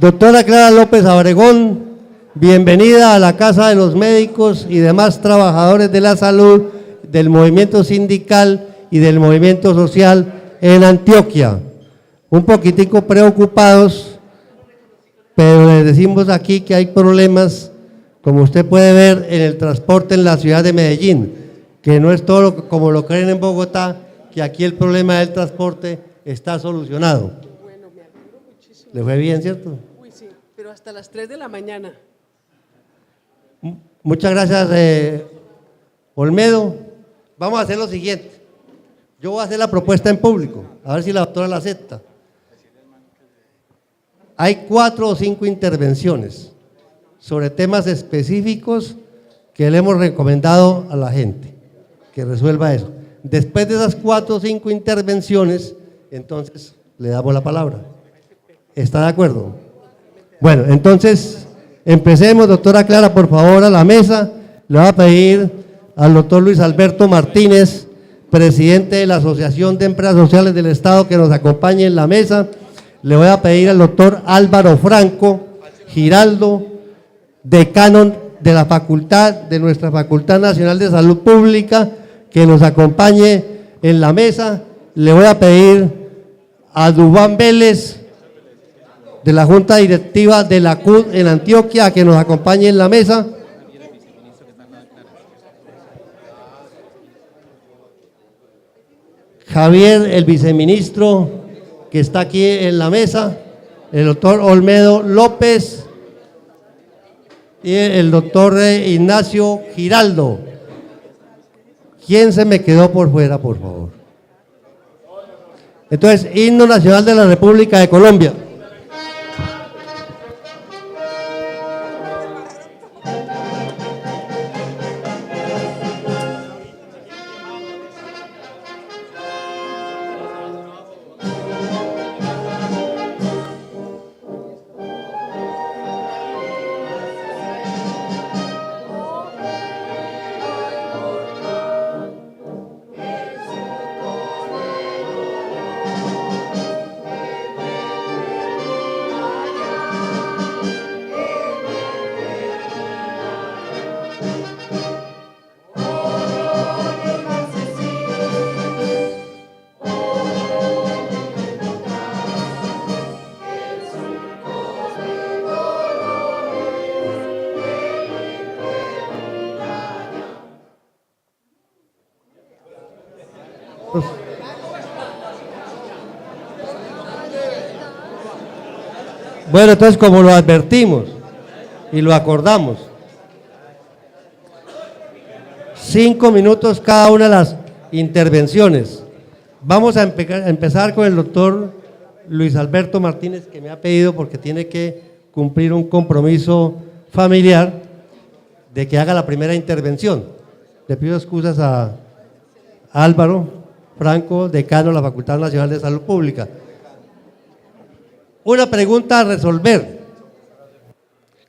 Doctora Clara López Abregón, bienvenida a la Casa de los Médicos y demás trabajadores de la salud, del movimiento sindical y del movimiento social en Antioquia. Un poquitico preocupados, pero les decimos aquí que hay problemas, como usted puede ver, en el transporte en la ciudad de Medellín, que no es todo como lo creen en Bogotá, que aquí el problema del transporte está solucionado. Bueno, me alegro muchísimo. ¿Le fue bien, cierto? Uy, sí, pero hasta las 3 de la mañana. Muchas gracias, Olmedo. Vamos a hacer lo siguiente. Yo voy a hacer la propuesta en público, a ver si la doctora la acepta. Hay 4 o 5 intervenciones sobre temas específicos que le hemos recomendado a la gente, que resuelva eso. Después de esas 4 o 5 intervenciones, entonces le damos la palabra. ¿Está de acuerdo? Bueno, entonces empecemos, doctora Clara, por favor, a la mesa. Le voy a pedir al doctor Luis Alberto Martínez, presidente de la Asociación de Empresas Sociales del Estado, que nos acompañe en la mesa. Le voy a pedir al doctor Álvaro Franco Giraldo, decano de la facultad, de nuestra Facultad Nacional de Salud Pública, que nos acompañe en la mesa. Le voy a pedir a Dubán Vélez, de la Junta Directiva de la CUT en Antioquia, a que nos acompañe en la mesa. Javier, el viceministro, que está aquí en la mesa, el doctor Olmedo López y el doctor Ignacio Giraldo. ¿Quién se me quedó por fuera, por favor? Entonces, himno nacional de la República de Colombia. Bueno, entonces, como lo advertimos y lo acordamos, 5 minutos cada una de las intervenciones. Vamos a empezar con el doctor Luis Alberto Martínez, que me ha pedido, porque tiene que cumplir un compromiso familiar, de que haga la primera intervención. Le pido excusas a Álvaro Franco, decano de la Facultad Nacional de Salud Pública. Una pregunta a resolver: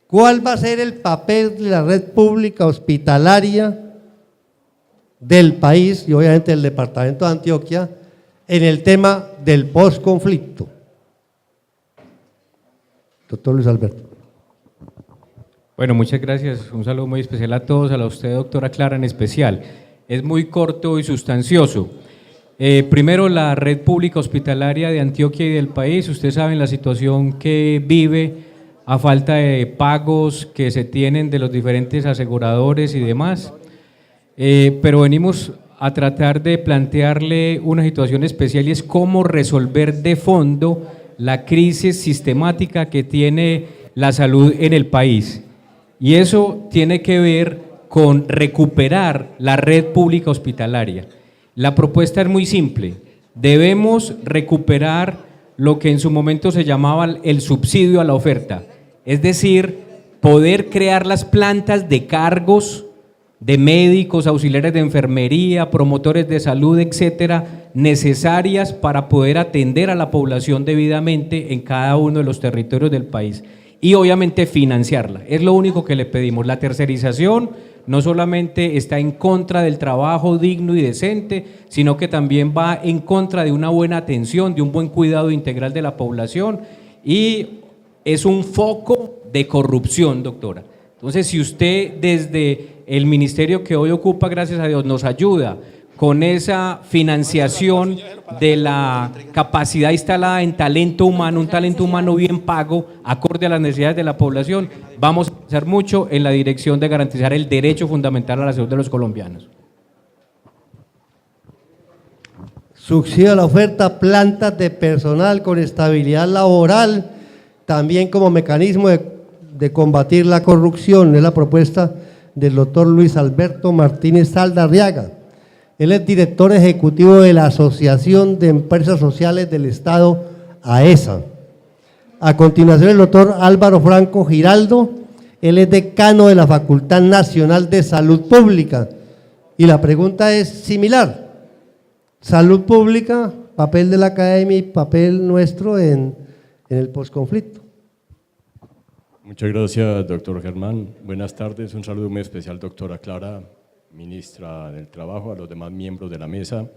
¿cuál va a ser el papel de la red pública hospitalaria del país y obviamente del departamento de Antioquia en el tema del posconflicto? Doctor Luis Alberto. Bueno, muchas gracias. Un saludo muy especial a todos, a usted, doctora Clara, en especial. Es muy corto y sustancioso. Primero, la red pública hospitalaria de Antioquia y del país. Ustedes saben la situación que vive a falta de pagos que se tienen de los diferentes aseguradores y demás, pero venimos a tratar de plantearle una situación especial, y es cómo resolver de fondo la crisis sistemática que tiene la salud en el país, y eso tiene que ver con recuperar la red pública hospitalaria. La propuesta es muy simple: debemos recuperar lo que en su momento se llamaba el subsidio a la oferta, es decir, poder crear las plantas de cargos de médicos, auxiliares de enfermería, promotores de salud, etcétera, necesarias para poder atender a la población debidamente en cada uno de los territorios del país, y obviamente financiarla. Es lo único que le pedimos. La tercerización no solamente está en contra del trabajo digno y decente, sino que también va en contra de una buena atención, de un buen cuidado integral de la población, y es un foco de corrupción, doctora. Entonces, si usted desde el ministerio que hoy ocupa, gracias a Dios, nos ayuda con esa financiación de la capacidad instalada en talento humano, un talento humano bien pago, acorde a las necesidades de la población, vamos a avanzar mucho en la dirección de garantizar el derecho fundamental a la salud de los colombianos. Subsidio a la oferta, plantas de personal con estabilidad laboral, también como mecanismo de combatir la corrupción. Es la propuesta del doctor Luis Alberto Martínez Saldarriaga. Él es director ejecutivo de la Asociación de Empresas Sociales del Estado, AESA. A continuación, el doctor Álvaro Franco Giraldo, él es decano de la Facultad Nacional de Salud Pública. Y la pregunta es similar. Salud pública, papel de la academia y papel nuestro en el posconflicto. Muchas gracias, doctor Germán. Buenas tardes, un saludo muy especial, doctora Clara, ministra del Trabajo, a los demás miembros de la mesa.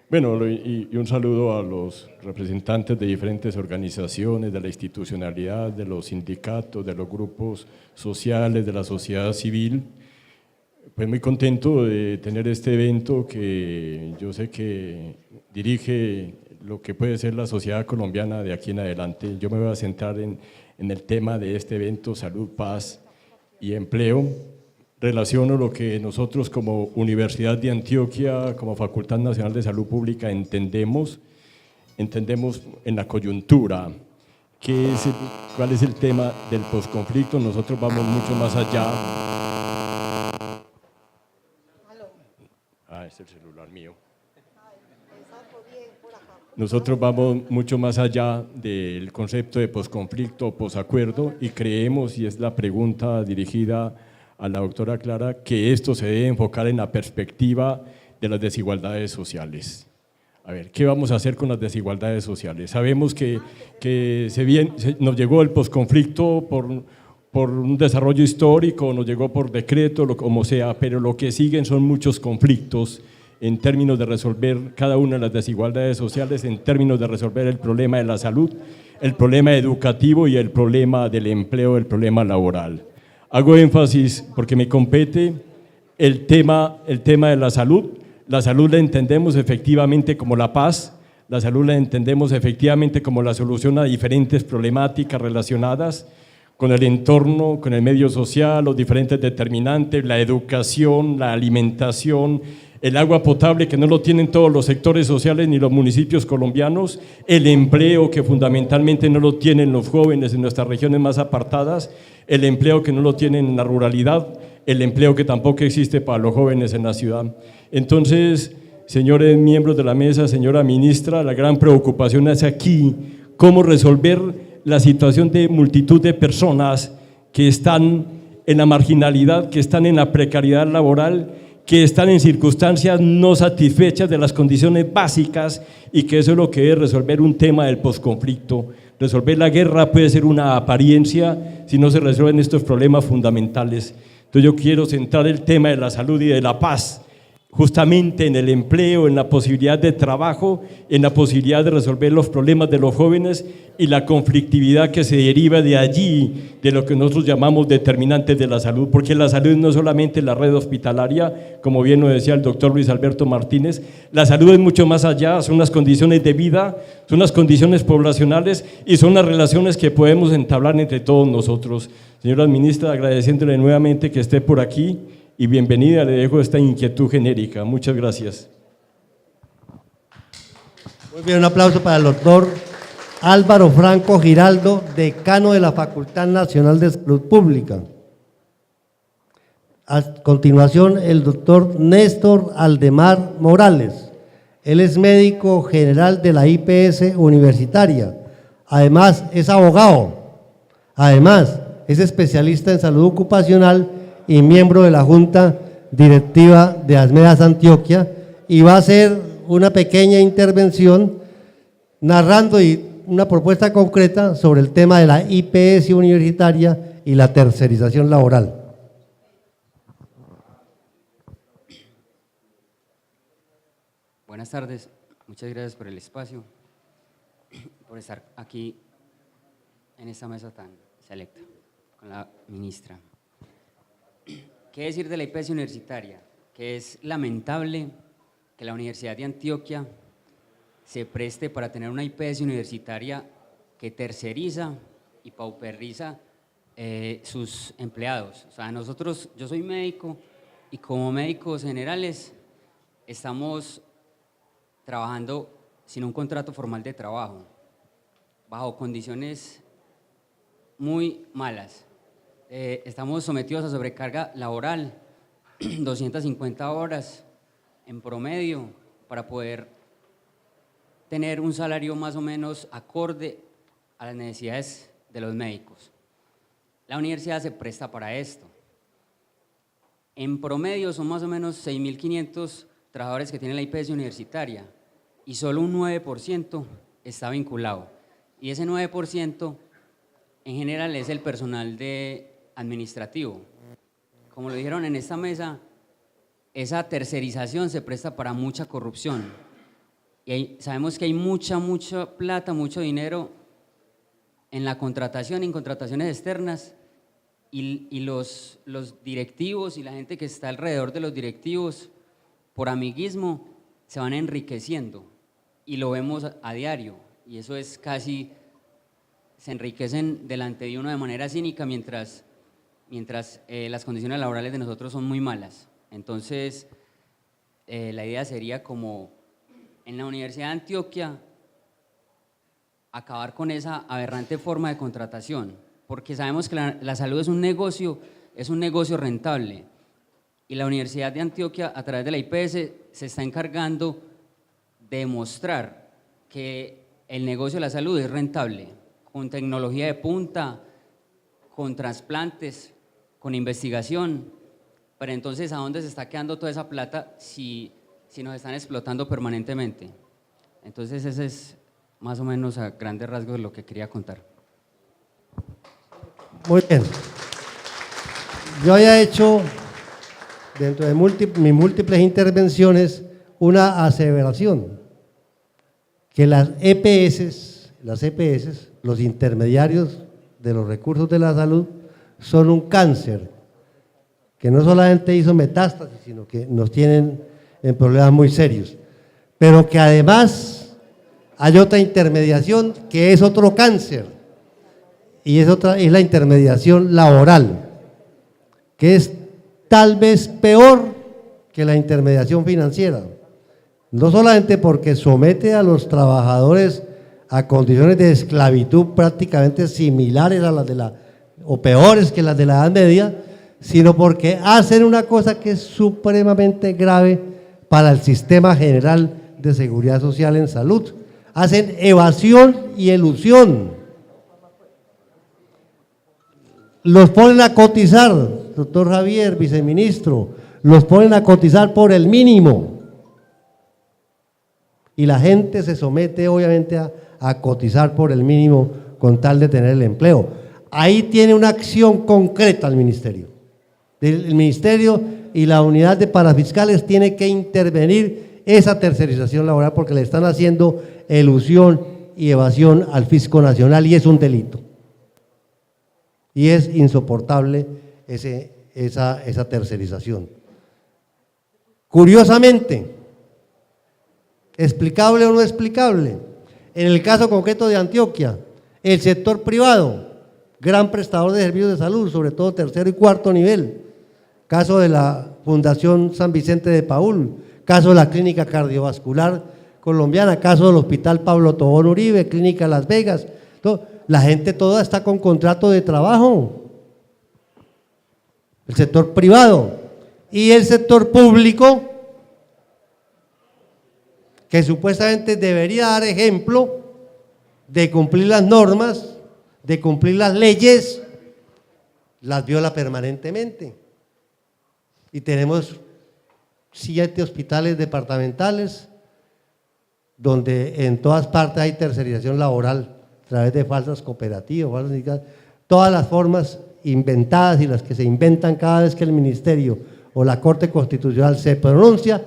Bueno, y un saludo a los representantes de diferentes organizaciones, de la institucionalidad, de los sindicatos, de los grupos sociales, de la sociedad civil. Pues muy contento de tener este evento que yo sé que dirige lo que puede ser la sociedad colombiana de aquí en adelante. Yo me voy a centrar en el tema de este evento, salud, paz y empleo. Relaciono lo que nosotros como Universidad de Antioquia, como Facultad Nacional de Salud Pública entendemos en la coyuntura. ¿Cuál es el tema del posconflicto? Nosotros vamos mucho más allá. Es el celular mío. Nosotros vamos mucho más allá del concepto de posconflicto o posacuerdo y creemos, y es la pregunta dirigida a la doctora Clara, que esto se debe enfocar en la perspectiva de las desigualdades sociales. A ver, ¿qué vamos a hacer con las desigualdades sociales? Sabemos que nos llegó el posconflicto por un desarrollo histórico, nos llegó por decreto, como sea, pero lo que siguen son muchos conflictos en términos de resolver cada una de las desigualdades sociales, en términos de resolver el problema de la salud, el problema educativo y el problema del empleo, el problema laboral. Hago énfasis porque me compete el tema de la salud. La salud la entendemos efectivamente como la paz, la salud la entendemos efectivamente como la solución a diferentes problemáticas relacionadas con el entorno, con el medio social, los diferentes determinantes, la educación, la alimentación, el agua potable que no lo tienen todos los sectores sociales ni los municipios colombianos, el empleo que fundamentalmente no lo tienen los jóvenes en nuestras regiones más apartadas, el empleo que no lo tienen en la ruralidad, el empleo que tampoco existe para los jóvenes en la ciudad. Entonces, señores miembros de la mesa, señora ministra, la gran preocupación es aquí, cómo resolver la situación de multitud de personas que están en la marginalidad, que están en la precariedad laboral, que están en circunstancias no satisfechas de las condiciones básicas y que eso es lo que es resolver un tema del posconflicto. Resolver la guerra puede ser una apariencia si no se resuelven estos problemas fundamentales. Entonces yo quiero centrar el tema de la salud y de la paz justamente en el empleo, en la posibilidad de trabajo, en la posibilidad de resolver los problemas de los jóvenes y la conflictividad que se deriva de allí, de lo que nosotros llamamos determinantes de la salud, porque la salud no es solamente la red hospitalaria, como bien lo decía el doctor Luis Alberto Martínez, la salud es mucho más allá, son las condiciones de vida, son las condiciones poblacionales y son las relaciones que podemos entablar entre todos nosotros. Señora ministra, agradeciéndole nuevamente que esté por aquí, y bienvenida, le dejo esta inquietud genérica. Muchas gracias. Muy bien, un aplauso para el doctor Álvaro Franco Giraldo, decano de la Facultad Nacional de Salud Pública. A continuación, el doctor Néstor Aldemar Morales. Él es médico general de la IPS universitaria. Además, es abogado. Además, es especialista en salud ocupacional y miembro de la Junta Directiva de Asmedas Antioquia, y va a hacer una pequeña intervención narrando una propuesta concreta sobre el tema de la IPS universitaria y la tercerización laboral. Buenas tardes, muchas gracias por el espacio, por estar aquí en esta mesa tan selecta con la ministra. ¿Qué decir de la IPS universitaria? Que es lamentable que la Universidad de Antioquia se preste para tener una IPS universitaria que terceriza y pauperiza sus empleados. O sea, yo soy médico y como médicos generales estamos trabajando sin un contrato formal de trabajo, bajo condiciones muy malas. Estamos sometidos a sobrecarga laboral, 250 horas en promedio para poder tener un salario más o menos acorde a las necesidades de los médicos. La universidad se presta para esto. En promedio son más o menos 6.500 trabajadores que tiene la IPS universitaria y solo un 9% está vinculado. Y ese 9% en general es el personal administrativo. Como lo dijeron en esta mesa, esa tercerización se presta para mucha corrupción. Y sabemos que hay mucha plata, mucho dinero en la contratación, en contrataciones externas, y los directivos y la gente que está alrededor de los directivos, por amiguismo, se van enriqueciendo, y lo vemos a diario, y eso es casi, se enriquecen delante de uno de manera cínica mientras las condiciones laborales de nosotros son muy malas. Entonces, la idea sería como en la Universidad de Antioquia acabar con esa aberrante forma de contratación, porque sabemos que la salud es un negocio rentable, y la Universidad de Antioquia a través de la IPS se está encargando de demostrar que el negocio de la salud es rentable, con tecnología de punta, con trasplantes, con investigación. Pero entonces, ¿a dónde se está quedando toda esa plata si nos están explotando permanentemente? Entonces, ese es más o menos a grandes rasgos lo que quería contar. Muy bien. Yo había hecho, dentro de mis múltiples intervenciones, una aseveración, que las EPS, los intermediarios de los recursos de la salud, son un cáncer, que no solamente hizo metástasis, sino que nos tienen en problemas muy serios, pero que además hay otra intermediación que es otro cáncer, y es la intermediación laboral, que es tal vez peor que la intermediación financiera, no solamente porque somete a los trabajadores a condiciones de esclavitud prácticamente similares a las o peores que las de la Edad Media, sino porque hacen una cosa que es supremamente grave para el sistema general de seguridad social en salud. Hacen evasión y elusión. Los ponen a cotizar, doctor Javier, viceministro, los ponen a cotizar por el mínimo. Y la gente se somete obviamente a cotizar por el mínimo con tal de tener el empleo. Ahí tiene una acción concreta el ministerio. El ministerio y la unidad de parafiscales tiene que intervenir esa tercerización laboral, porque le están haciendo elusión y evasión al fisco nacional, y es un delito. Y es insoportable esa tercerización. Curiosamente, explicable o no explicable, en el caso concreto de Antioquia, el sector privado, gran prestador de servicios de salud, sobre todo tercero y cuarto nivel, caso de la Fundación San Vicente de Paúl, caso de la Clínica Cardiovascular Colombiana, caso del Hospital Pablo Tobón Uribe, Clínica Las Vegas, la gente toda está con contrato de trabajo, el sector privado, y el sector público, que supuestamente debería dar ejemplo de cumplir las normas, de cumplir las leyes, las viola permanentemente. Y tenemos 7 hospitales departamentales donde en todas partes hay tercerización laboral a través de falsas cooperativas, todas las formas inventadas y las que se inventan cada vez que el ministerio o la Corte Constitucional se pronuncia,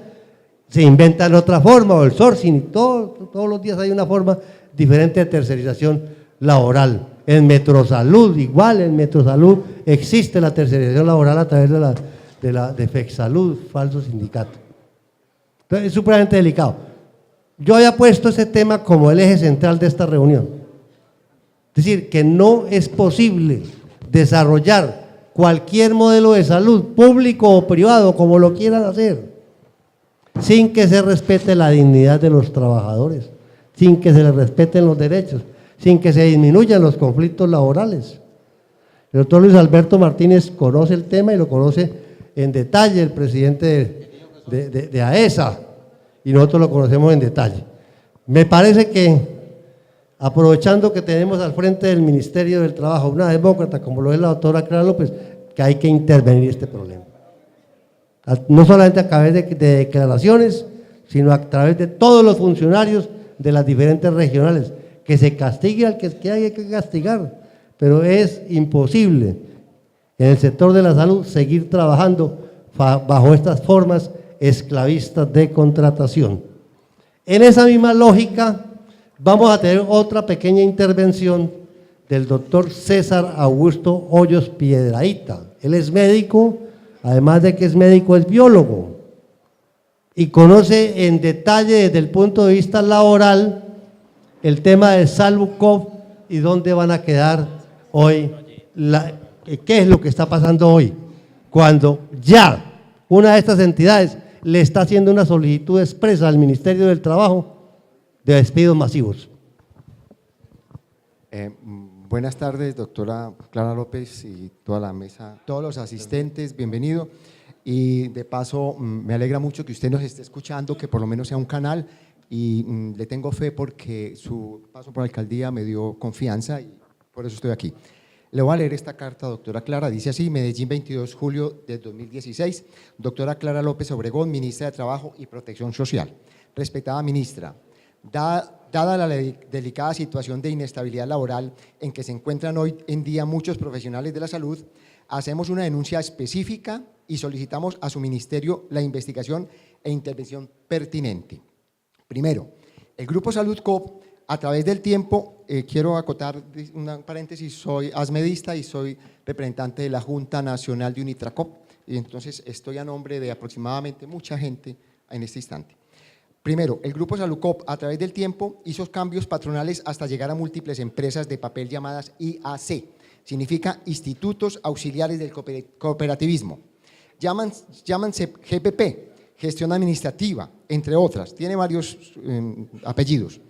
se inventan otra forma, o el sourcing, todos los días hay una forma diferente de tercerización laboral. En Metrosalud, igual en Metrosalud existe la tercerización laboral a través de FECSalud, falso sindicato. Entonces es supremamente delicado. Yo había puesto ese tema como el eje central de esta reunión. Es decir, que no es posible desarrollar cualquier modelo de salud, público o privado, como lo quieran hacer, sin que se respete la dignidad de los trabajadores, sin que se les respeten los derechos, sin que se disminuyan los conflictos laborales. El doctor Luis Alberto Martínez conoce el tema y lo conoce en detalle el presidente de AESA, y nosotros lo conocemos en detalle. Me parece que, aprovechando que tenemos al frente del Ministerio del Trabajo una demócrata como lo es la doctora Clara López, que hay que intervenir este problema. No solamente a través de declaraciones, sino a través de todos los funcionarios de las diferentes regionales, que se castigue al que hay que castigar, pero es imposible en el sector de la salud seguir trabajando bajo estas formas esclavistas de contratación. En esa misma lógica, vamos a tener otra pequeña intervención del doctor César Augusto Hoyos Piedrahita. Él es médico, además de que es médico, es biólogo y conoce en detalle desde el punto de vista laboral el tema de Salud y dónde van a quedar hoy, qué es lo que está pasando hoy, cuando ya una de estas entidades le está haciendo una solicitud expresa al Ministerio del Trabajo de despidos masivos. Buenas tardes, doctora Clara López y toda la mesa, todos los asistentes, bienvenido. Y de paso, me alegra mucho que usted nos esté escuchando, que por lo menos sea un canal, y le tengo fe porque su paso por la alcaldía me dio confianza y por eso estoy aquí. Le voy a leer esta carta, doctora Clara, dice así: Medellín, 22 de julio de 2016, doctora Clara López Obregón, ministra de Trabajo y Protección Social. Respetada ministra, dada la delicada situación de inestabilidad laboral en que se encuentran hoy en día muchos profesionales de la salud, hacemos una denuncia específica y solicitamos a su ministerio la investigación e intervención pertinente. Primero, el Grupo Salud Coop, a través del tiempo, quiero acotar un paréntesis, soy asmedista y soy representante de la Junta Nacional de Unitracop, y entonces estoy a nombre de aproximadamente mucha gente en este instante. Primero, el Grupo Salud Coop, a través del tiempo, hizo cambios patronales hasta llegar a múltiples empresas de papel llamadas IAC, significa Institutos Auxiliares del Cooperativismo. Llámanse GPP, Gestión Administrativa, entre otras, tiene varios apellidos,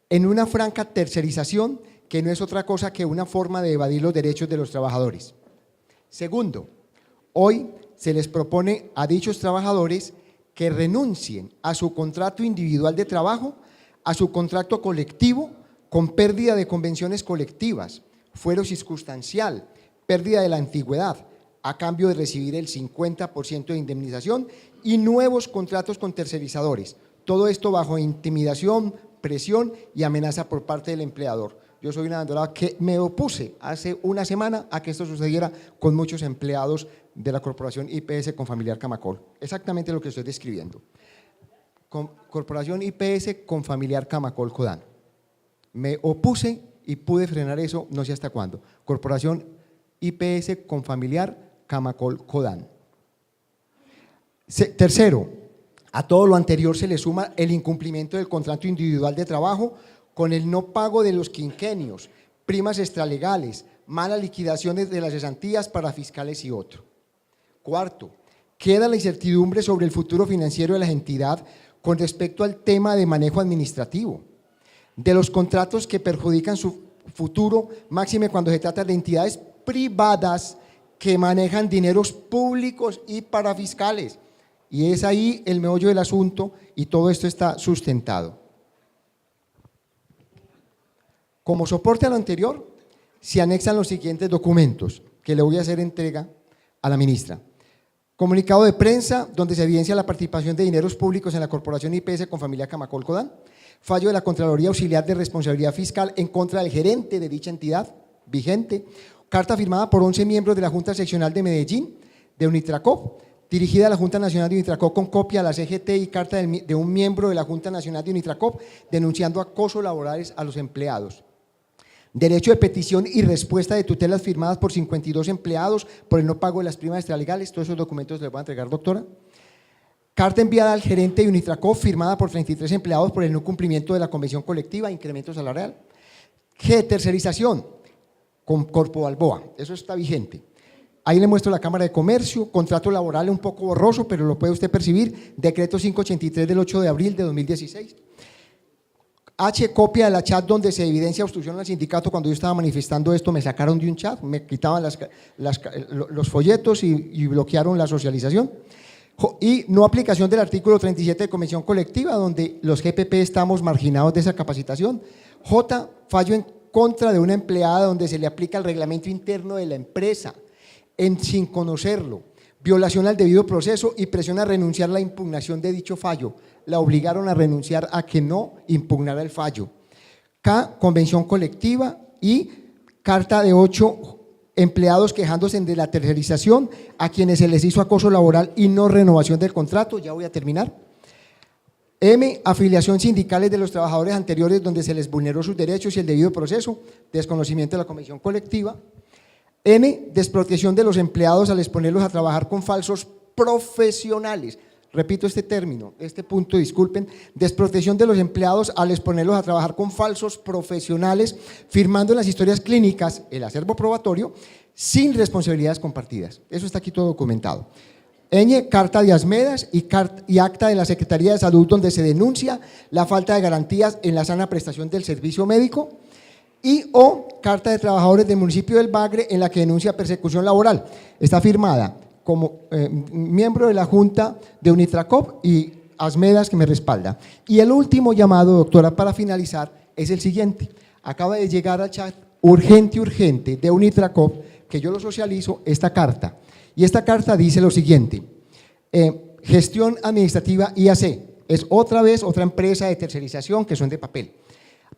en una franca tercerización que no es otra cosa que una forma de evadir los derechos de los trabajadores. Segundo, hoy se les propone a dichos trabajadores que renuncien a su contrato individual de trabajo, a su contrato colectivo, con pérdida de convenciones colectivas, fuero circunstancial, pérdida de la antigüedad, a cambio de recibir el 50% de indemnización y nuevos contratos con tercerizadores. Todo esto bajo intimidación, presión y amenaza por parte del empleador. Yo soy una bandolada que me opuse hace una semana a que esto sucediera con muchos empleados de la Corporación IPS Confamiliar Camacol. Exactamente lo que estoy describiendo. Corporación IPS Confamiliar Camacol Codán. Me opuse y pude frenar eso, no sé hasta cuándo. Corporación IPS Confamiliar Camacol Codán. Tercero, a todo lo anterior se le suma el incumplimiento del contrato individual de trabajo con el no pago de los quinquenios, primas extralegales, malas liquidaciones de las cesantías para fiscales y otro. Cuarto, queda la incertidumbre sobre el futuro financiero de la entidad con respecto al tema de manejo administrativo, de los contratos que perjudican su futuro, máxime cuando se trata de entidades privadas que manejan dineros públicos y para fiscales. Y es ahí el meollo del asunto y todo esto está sustentado. Como soporte a lo anterior, se anexan los siguientes documentos que le voy a hacer entrega a la ministra. Comunicado de prensa donde se evidencia la participación de dineros públicos en la Corporación IPS Confamiliar Camacol Codán, fallo de la Contraloría Auxiliar de Responsabilidad Fiscal en contra del gerente de dicha entidad vigente, carta firmada por 11 miembros de la Junta Seccional de Medellín, de Unitracop, dirigida a la Junta Nacional de Unitracop con copia a la CGT y carta de un miembro de la Junta Nacional de Unitracop denunciando acoso laborales a los empleados. Derecho de petición y respuesta de tutelas firmadas por 52 empleados por el no pago de las primas extralegales. Todos esos documentos les voy a entregar, doctora. Carta enviada al gerente de Unitracop firmada por 33 empleados por el no cumplimiento de la convención colectiva, incremento salarial. G, tercerización con Corpo Balboa, eso está vigente. Ahí le muestro la Cámara de Comercio, contrato laboral un poco borroso, pero lo puede usted percibir, decreto 583 del 8 de abril de 2016. H, copia de la chat donde se evidencia obstrucción al sindicato. Cuando yo estaba manifestando esto me sacaron de un chat, me quitaban los folletos y bloquearon la socialización. Y no aplicación del artículo 37 de convención colectiva, donde los GPP estamos marginados de esa capacitación. J, fallo en contra de una empleada donde se le aplica el reglamento interno de la empresa sin conocerlo, violación al debido proceso y presión a renunciar a la impugnación de dicho fallo. La obligaron a renunciar a que no impugnara el fallo. K, convención colectiva y carta de 8 empleados quejándose de la tercerización a quienes se les hizo acoso laboral y no renovación del contrato. Ya voy a terminar. M, afiliación sindicales de los trabajadores anteriores donde se les vulneró sus derechos y el debido proceso, desconocimiento de la convención colectiva. N, desprotección de los empleados al exponerlos a trabajar con falsos profesionales. Repito este término, este punto, disculpen, desprotección de los empleados al exponerlos a trabajar con falsos profesionales, firmando en las historias clínicas el acervo probatorio sin responsabilidades compartidas. Eso está aquí todo documentado. Ñ, carta de Asmedas y acta de la Secretaría de Salud donde se denuncia la falta de garantías en la sana prestación del servicio médico. Y O, carta de trabajadores del municipio del Bagre en la que denuncia persecución laboral. Está firmada como miembro de la Junta de Unitracop y Asmedas, que me respalda. Y el último llamado, doctora, para finalizar, es el siguiente. Acaba de llegar al chat urgente de Unitracop, que yo lo socializo, esta carta. Y esta carta dice lo siguiente: gestión administrativa IAC, es otra vez otra empresa de tercerización que son de papel.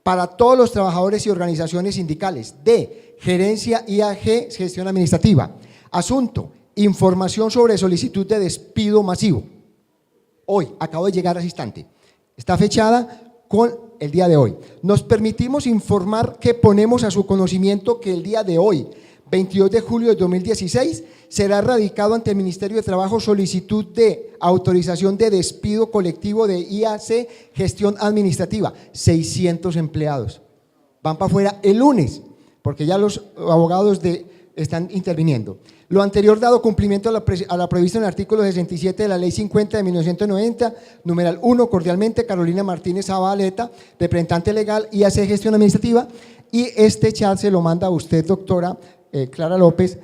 Para todos los trabajadores y organizaciones sindicales de gerencia IAG, gestión administrativa. Asunto: información sobre solicitud de despido masivo. Hoy, acabo de llegar a ese instante. Está fechada con el día de hoy. Nos permitimos informar que ponemos a su conocimiento que el día de hoy, 22 de julio de 2016, será radicado ante el Ministerio de Trabajo solicitud de autorización de despido colectivo de IAC Gestión Administrativa, 600 empleados. Van para afuera el lunes, porque ya los abogados están interviniendo. Lo anterior dado cumplimiento a la prevista en el artículo 67 de la Ley 50 de 1990, numeral 1, cordialmente Carolina Martínez Zabaleta, representante legal IAC Gestión Administrativa, y este chat se lo manda a usted, doctora Clara López.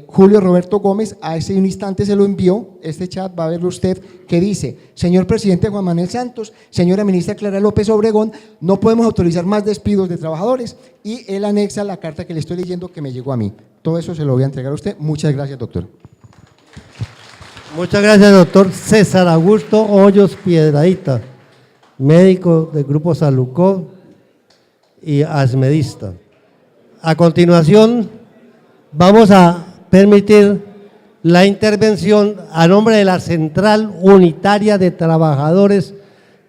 Julio Roberto Gómez a ese instante se lo envió, este chat va a verlo usted, que dice: señor presidente Juan Manuel Santos, señora ministra Clara López Obregón, no podemos autorizar más despidos de trabajadores, y él anexa la carta que le estoy leyendo que me llegó a mí. Todo eso se lo voy a entregar a usted. Muchas gracias, doctor. Muchas gracias, doctor César Augusto Hoyos Piedradita, médico del Grupo Salucó y asmedista. A continuación, vamos a permitir la intervención a nombre de la Central Unitaria de Trabajadores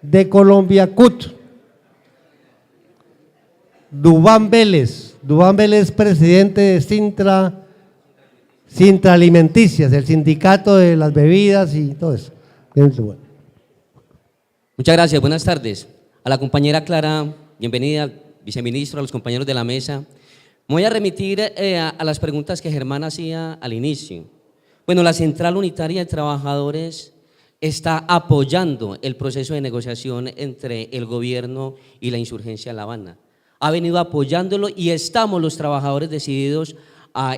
de Colombia, CUT. Dubán Vélez, presidente de Sintra Alimenticias, el sindicato de las bebidas y todo eso. Muchas gracias, buenas tardes. A la compañera Clara, bienvenida, viceministro, a los compañeros de la mesa. Me voy a remitir a las preguntas que Germán hacía al inicio. Bueno, la Central Unitaria de Trabajadores está apoyando el proceso de negociación entre el gobierno y la insurgencia en La Habana. Ha venido apoyándolo y estamos los trabajadores decididos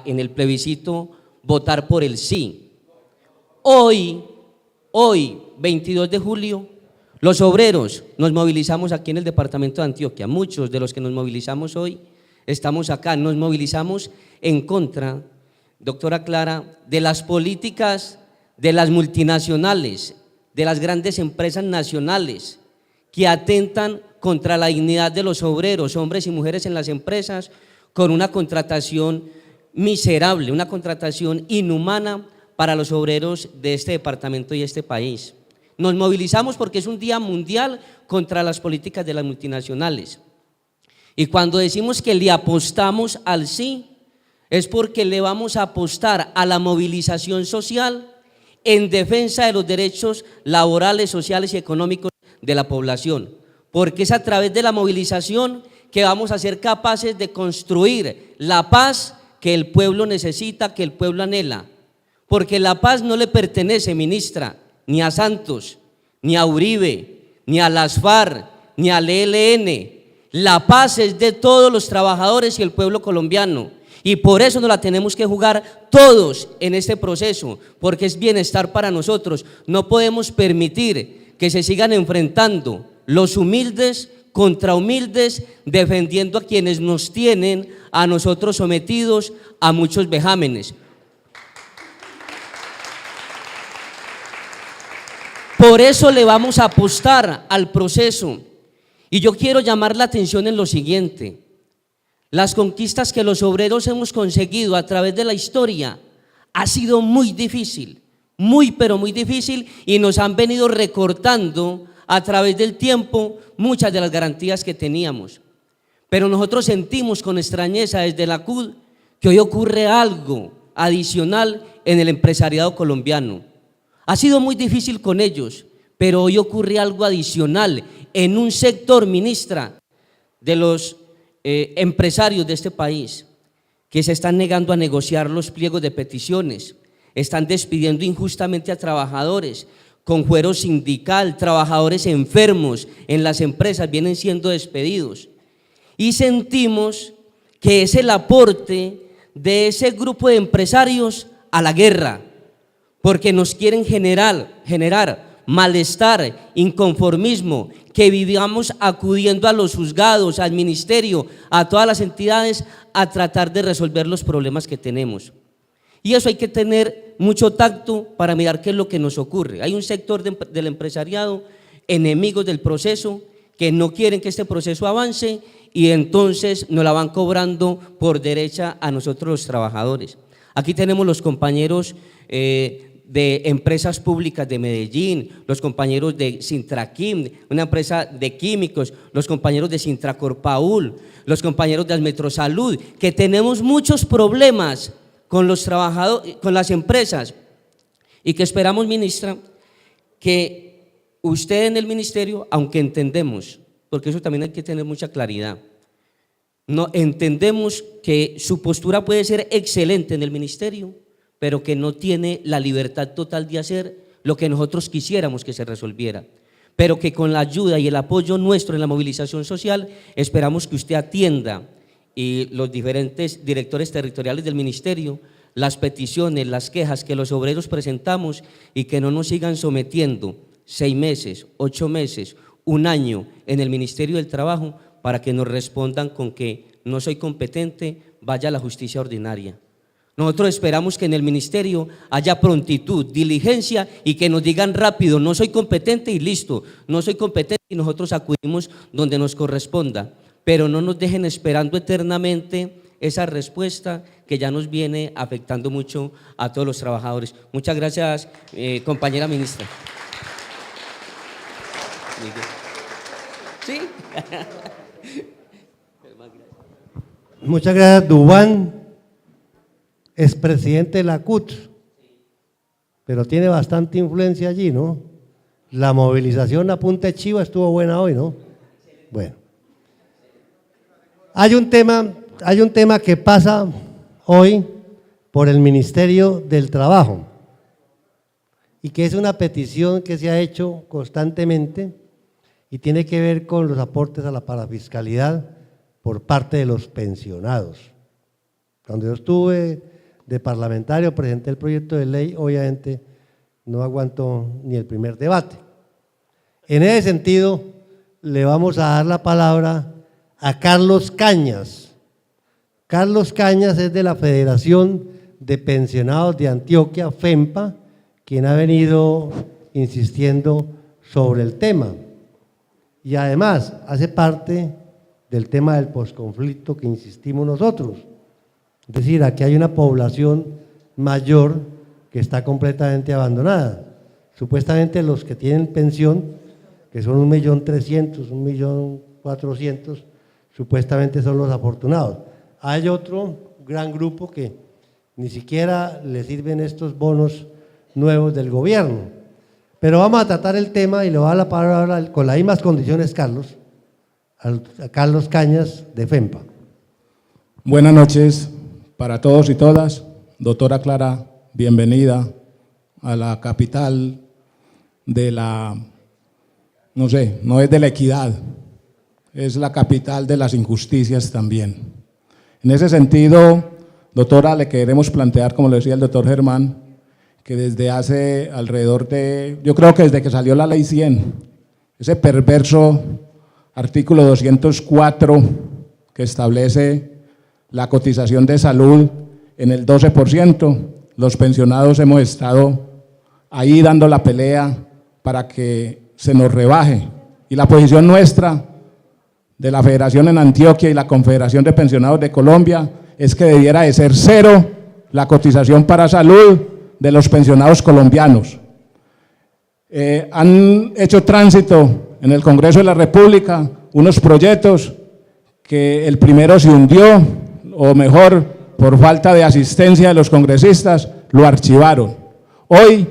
en el plebiscito votar por el sí. Hoy, 22 de julio, los obreros nos movilizamos aquí en el departamento de Antioquia. Muchos de los que nos movilizamos hoy estamos acá, nos movilizamos en contra, doctora Clara, de las políticas de las multinacionales, de las grandes empresas nacionales que atentan contra la dignidad de los obreros, hombres y mujeres en las empresas, con una contratación miserable, una contratación inhumana para los obreros de este departamento y este país. Nos movilizamos porque es un día mundial contra las políticas de las multinacionales. Y cuando decimos que le apostamos al sí, es porque le vamos a apostar a la movilización social en defensa de los derechos laborales, sociales y económicos de la población, porque es a través de la movilización que vamos a ser capaces de construir la paz que el pueblo necesita, que el pueblo anhela, porque la paz no le pertenece, ministra, ni a Santos, ni a Uribe, ni a las FARC, ni al ELN. La paz es de todos los trabajadores y el pueblo colombiano, y por eso nos la tenemos que jugar todos en este proceso, porque es bienestar para nosotros. No podemos permitir que se sigan enfrentando los humildes contra humildes, defendiendo a quienes nos tienen a nosotros sometidos a muchos vejámenes. Por eso le vamos a apostar al proceso. Y yo quiero llamar la atención en lo siguiente: las conquistas que los obreros hemos conseguido a través de la historia ha sido muy difícil, muy pero muy difícil, y nos han venido recortando a través del tiempo muchas de las garantías que teníamos. Pero nosotros sentimos con extrañeza desde la CUT que hoy ocurre algo adicional en el empresariado colombiano. Ha sido muy difícil con ellos, pero hoy ocurre algo adicional en un sector, ministra, de los empresarios de este país, que se están negando a negociar los pliegos de peticiones, están despidiendo injustamente a trabajadores, con fuero sindical, trabajadores enfermos en las empresas vienen siendo despedidos. Y sentimos que es el aporte de ese grupo de empresarios a la guerra, porque nos quieren generar malestar, inconformismo, que vivamos acudiendo a los juzgados, al ministerio, a todas las entidades a tratar de resolver los problemas que tenemos. Y eso hay que tener mucho tacto para mirar qué es lo que nos ocurre. Hay un sector del empresariado, enemigos del proceso, que no quieren que este proceso avance, y entonces nos la van cobrando por derecha a nosotros los trabajadores. Aquí tenemos los compañeros de empresas públicas de Medellín, los compañeros de Sintraquim, una empresa de químicos, los compañeros de Sintracorpaul, los compañeros de Almetrosalud, que tenemos muchos problemas con los trabajadores, con las empresas, y que esperamos, ministra, que usted en el ministerio, aunque entendemos, porque eso también hay que tener mucha claridad, no entendemos que su postura puede ser excelente en el ministerio, pero que no tiene la libertad total de hacer lo que nosotros quisiéramos que se resolviera, pero que con la ayuda y el apoyo nuestro en la movilización social esperamos que usted atienda, y los diferentes directores territoriales del ministerio, las peticiones, las quejas que los obreros presentamos, y que no nos sigan sometiendo 6 meses, 8 meses, 1 año en el Ministerio del Trabajo para que nos respondan con que no soy competente, vaya a la justicia ordinaria. Nosotros esperamos que en el ministerio haya prontitud, diligencia, y que nos digan rápido: no soy competente y listo, no soy competente, y nosotros acudimos donde nos corresponda, pero no nos dejen esperando eternamente esa respuesta que ya nos viene afectando mucho a todos los trabajadores. Muchas gracias, compañera ministra. ¿Sí? Muchas gracias, Dubán, expresidente de la CUT, pero tiene bastante influencia allí, ¿no? La movilización a punta de chiva estuvo buena hoy, ¿no? Bueno. Hay un tema que pasa hoy por el Ministerio del Trabajo, y que es una petición que se ha hecho constantemente y tiene que ver con los aportes a la parafiscalidad por parte de los pensionados. Cuando yo estuve de parlamentario, presenté el proyecto de ley, obviamente no aguantó ni el primer debate. En ese sentido, le vamos a dar la palabra a Carlos Cañas. Carlos Cañas es de la Federación de Pensionados de Antioquia, FEMPA, quien ha venido insistiendo sobre el tema, y además hace parte del tema del posconflicto que insistimos nosotros. Es decir, aquí hay una población mayor que está completamente abandonada. Supuestamente los que tienen pensión, que son 1.300.000, 1.400.000, supuestamente son los afortunados. Hay otro gran grupo que ni siquiera le sirven estos bonos nuevos del gobierno. Pero vamos a tratar el tema y le voy a dar la palabra con las mismas condiciones, Carlos, a Carlos Cañas de FEMPA. Buenas noches para todos y todas. Doctora Clara, bienvenida a la capital de la, no sé, no es de la equidad, es la capital de las injusticias también. En ese sentido, doctora, le queremos plantear, como lo decía el doctor Germán, que desde hace alrededor de, yo creo que desde que salió la ley 100, ese perverso artículo 204 que establece la cotización de salud en el 12%, los pensionados hemos estado ahí dando la pelea para que se nos rebaje. Y la posición nuestra de la Federación en Antioquia y la Confederación de Pensionados de Colombia es que debiera de ser cero la cotización para salud de los pensionados colombianos. Han hecho tránsito en el Congreso de la República unos proyectos que el primero se hundió, o mejor, por falta de asistencia de los congresistas, lo archivaron. Hoy,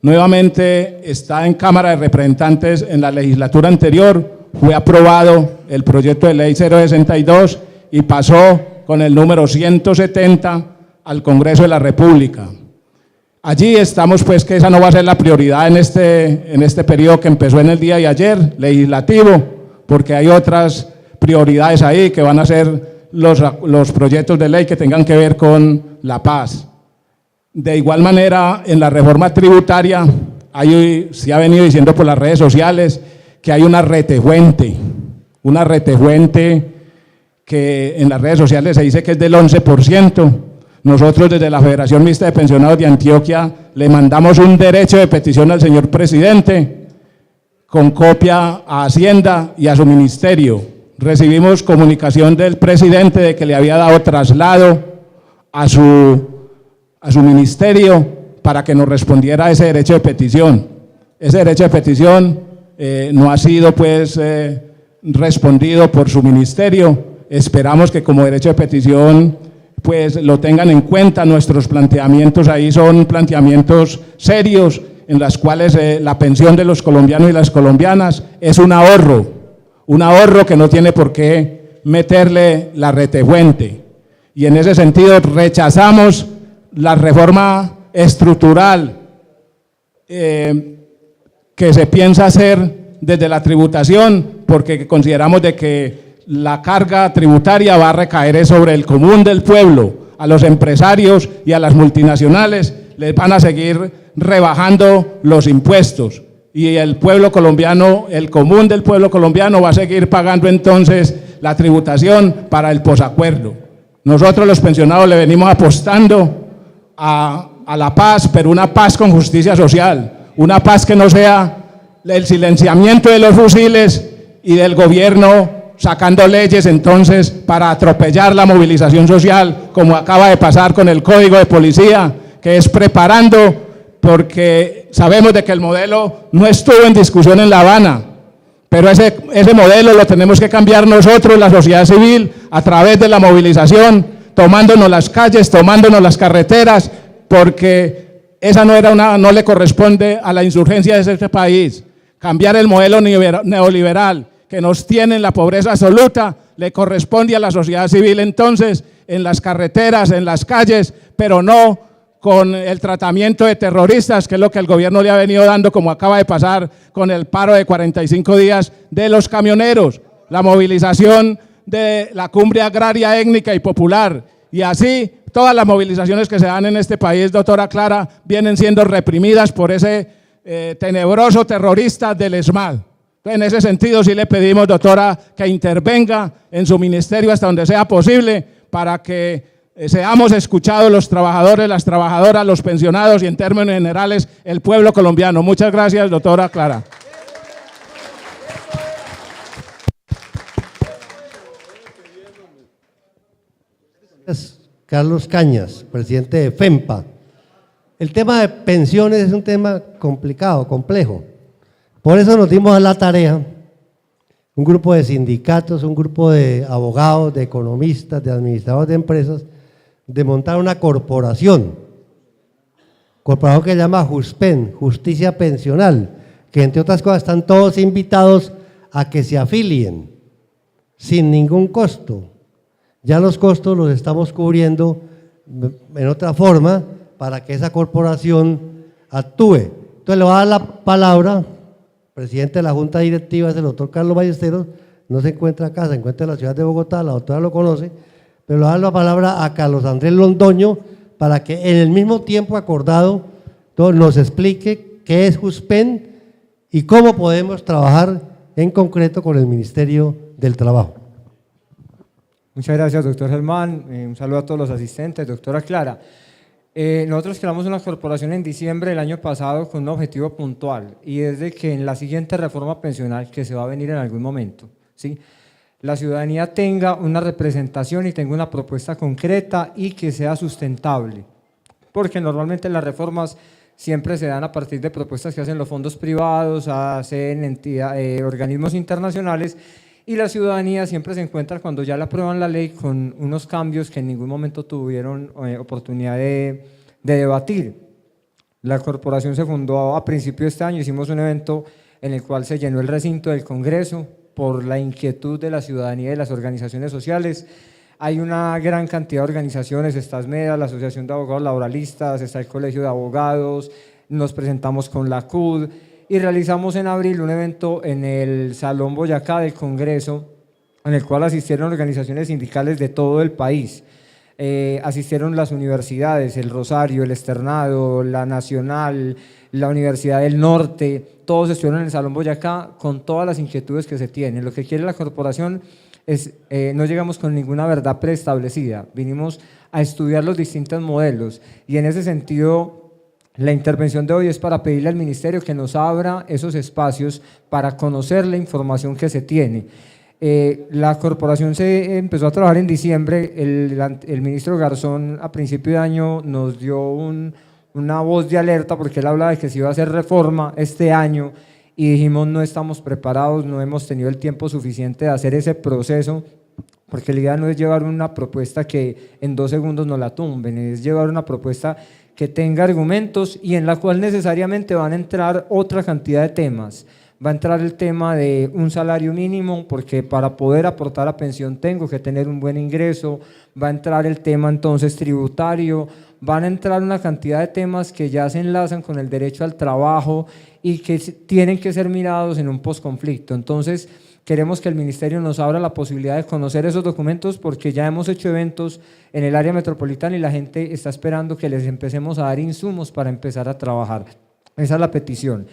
nuevamente, está en Cámara de Representantes. En la legislatura anterior fue aprobado el proyecto de ley 062 y pasó con el número 170 al Congreso de la República. Allí estamos, pues, que esa no va a ser la prioridad en este periodo que empezó en el día de ayer, legislativo, porque hay otras prioridades ahí que van a ser los proyectos de ley que tengan que ver con la paz. De igual manera, en la reforma tributaria, se ha venido diciendo por las redes sociales que hay una retejuente que en las redes sociales se dice que es del 11%. Nosotros desde la Federación Mixta de Pensionados de Antioquia le mandamos un derecho de petición al señor presidente con copia a Hacienda y a su ministerio. Recibimos comunicación del presidente de que le había dado traslado a su ministerio para que nos respondiera a ese derecho de petición. Ese derecho de petición no ha sido, pues, respondido por su ministerio. Esperamos que como derecho de petición, pues, lo tengan en cuenta. Nuestros planteamientos ahí son planteamientos serios, en los cuales la pensión de los colombianos y las colombianas es un ahorro que no tiene por qué meterle la retejuente. Y en ese sentido rechazamos la reforma estructural que se piensa hacer desde la tributación, porque consideramos de que la carga tributaria va a recaer sobre el común del pueblo. A los empresarios y a las multinacionales les van a seguir rebajando los impuestos. Y el pueblo colombiano, el común del pueblo colombiano va a seguir pagando entonces la tributación para el posacuerdo. Nosotros los pensionados le venimos apostando a la paz, pero una paz con justicia social, una paz que no sea el silenciamiento de los fusiles y del gobierno sacando leyes entonces para atropellar la movilización social, como acaba de pasar con el Código de Policía, que es preparando, porque sabemos de que el modelo no estuvo en discusión en La Habana, pero ese modelo lo tenemos que cambiar nosotros, la sociedad civil, a través de la movilización, tomándonos las calles, tomándonos las carreteras, porque esa no le corresponde a la insurgencia de este país. Cambiar el modelo neoliberal que nos tiene en la pobreza absoluta le corresponde a la sociedad civil entonces en las carreteras, en las calles, pero no con el tratamiento de terroristas, que es lo que el gobierno le ha venido dando, como acaba de pasar con el paro de 45 días de los camioneros, la movilización de la cumbre agraria, étnica y popular, y así todas las movilizaciones que se dan en este país, doctora Clara, vienen siendo reprimidas por ese tenebroso terrorista del ESMAD. En ese sentido sí le pedimos, doctora, que intervenga en su ministerio hasta donde sea posible para que seamos escuchados los trabajadores, las trabajadoras, los pensionados y en términos generales el pueblo colombiano. Muchas gracias, doctora Clara. Carlos Cañas, presidente de FEMPA. El tema de pensiones es un tema complicado, complejo. Por eso nos dimos a la tarea un grupo de sindicatos, un grupo de abogados, de economistas, de administradores de empresas, de montar una corporación que se llama JUSPEN, Justicia Pensional, que entre otras cosas están todos invitados a que se afilien sin ningún costo. Ya los costos los estamos cubriendo en otra forma para que esa corporación actúe. Entonces le voy a dar la palabra, presidente de la Junta Directiva es el doctor Carlos Ballesteros, no se encuentra acá, se encuentra en la ciudad de Bogotá, la doctora lo conoce, pero le voy a dar la palabra a Carlos Andrés Londoño para que en el mismo tiempo acordado nos explique qué es JUSPEN y cómo podemos trabajar en concreto con el Ministerio del Trabajo. Muchas gracias, doctor Germán. Un saludo a todos los asistentes. Doctora Clara, nosotros creamos una corporación en diciembre del año pasado con un objetivo puntual, y es de que en la siguiente reforma pensional, que se va a venir en algún momento, ¿sí?, la ciudadanía tenga una representación y tenga una propuesta concreta y que sea sustentable, porque normalmente las reformas siempre se dan a partir de propuestas que hacen los fondos privados, hacen organismos internacionales, y la ciudadanía siempre se encuentra cuando ya le aprueban la ley con unos cambios que en ningún momento tuvieron oportunidad de debatir. La corporación se fundó a principios de este año, hicimos un evento en el cual se llenó el recinto del Congreso por la inquietud de la ciudadanía y de las organizaciones sociales. Hay una gran cantidad de organizaciones, está ASMEDA, la Asociación de Abogados Laboralistas, está el Colegio de Abogados, nos presentamos con la CUD y realizamos en abril un evento en el Salón Boyacá del Congreso, en el cual asistieron organizaciones sindicales de todo el país. Asistieron las universidades, el Rosario, el Externado, la Nacional, la Universidad del Norte, todos estuvieron en el Salón Boyacá con todas las inquietudes que se tienen. Lo que quiere la corporación es, no llegamos con ninguna verdad preestablecida, vinimos a estudiar los distintos modelos, y en ese sentido la intervención de hoy es para pedirle al Ministerio que nos abra esos espacios para conocer la información que se tiene. La corporación se empezó a trabajar en diciembre, el ministro Garzón a principio de año nos dio una voz de alerta porque él hablaba de que se iba a hacer reforma este año, y dijimos no estamos preparados, no hemos tenido el tiempo suficiente de hacer ese proceso, porque la idea no es llevar una propuesta que en 2 segundos nos la tumben, es llevar una propuesta que tenga argumentos y en la cual necesariamente van a entrar otra cantidad de temas. Va a entrar el tema de un salario mínimo, porque para poder aportar a pensión tengo que tener un buen ingreso, va a entrar el tema entonces tributario, van a entrar una cantidad de temas que ya se enlazan con el derecho al trabajo y que tienen que ser mirados en un posconflicto. Entonces queremos que el Ministerio nos abra la posibilidad de conocer esos documentos, porque ya hemos hecho eventos en el área metropolitana y la gente está esperando que les empecemos a dar insumos para empezar a trabajar. Esa es la petición.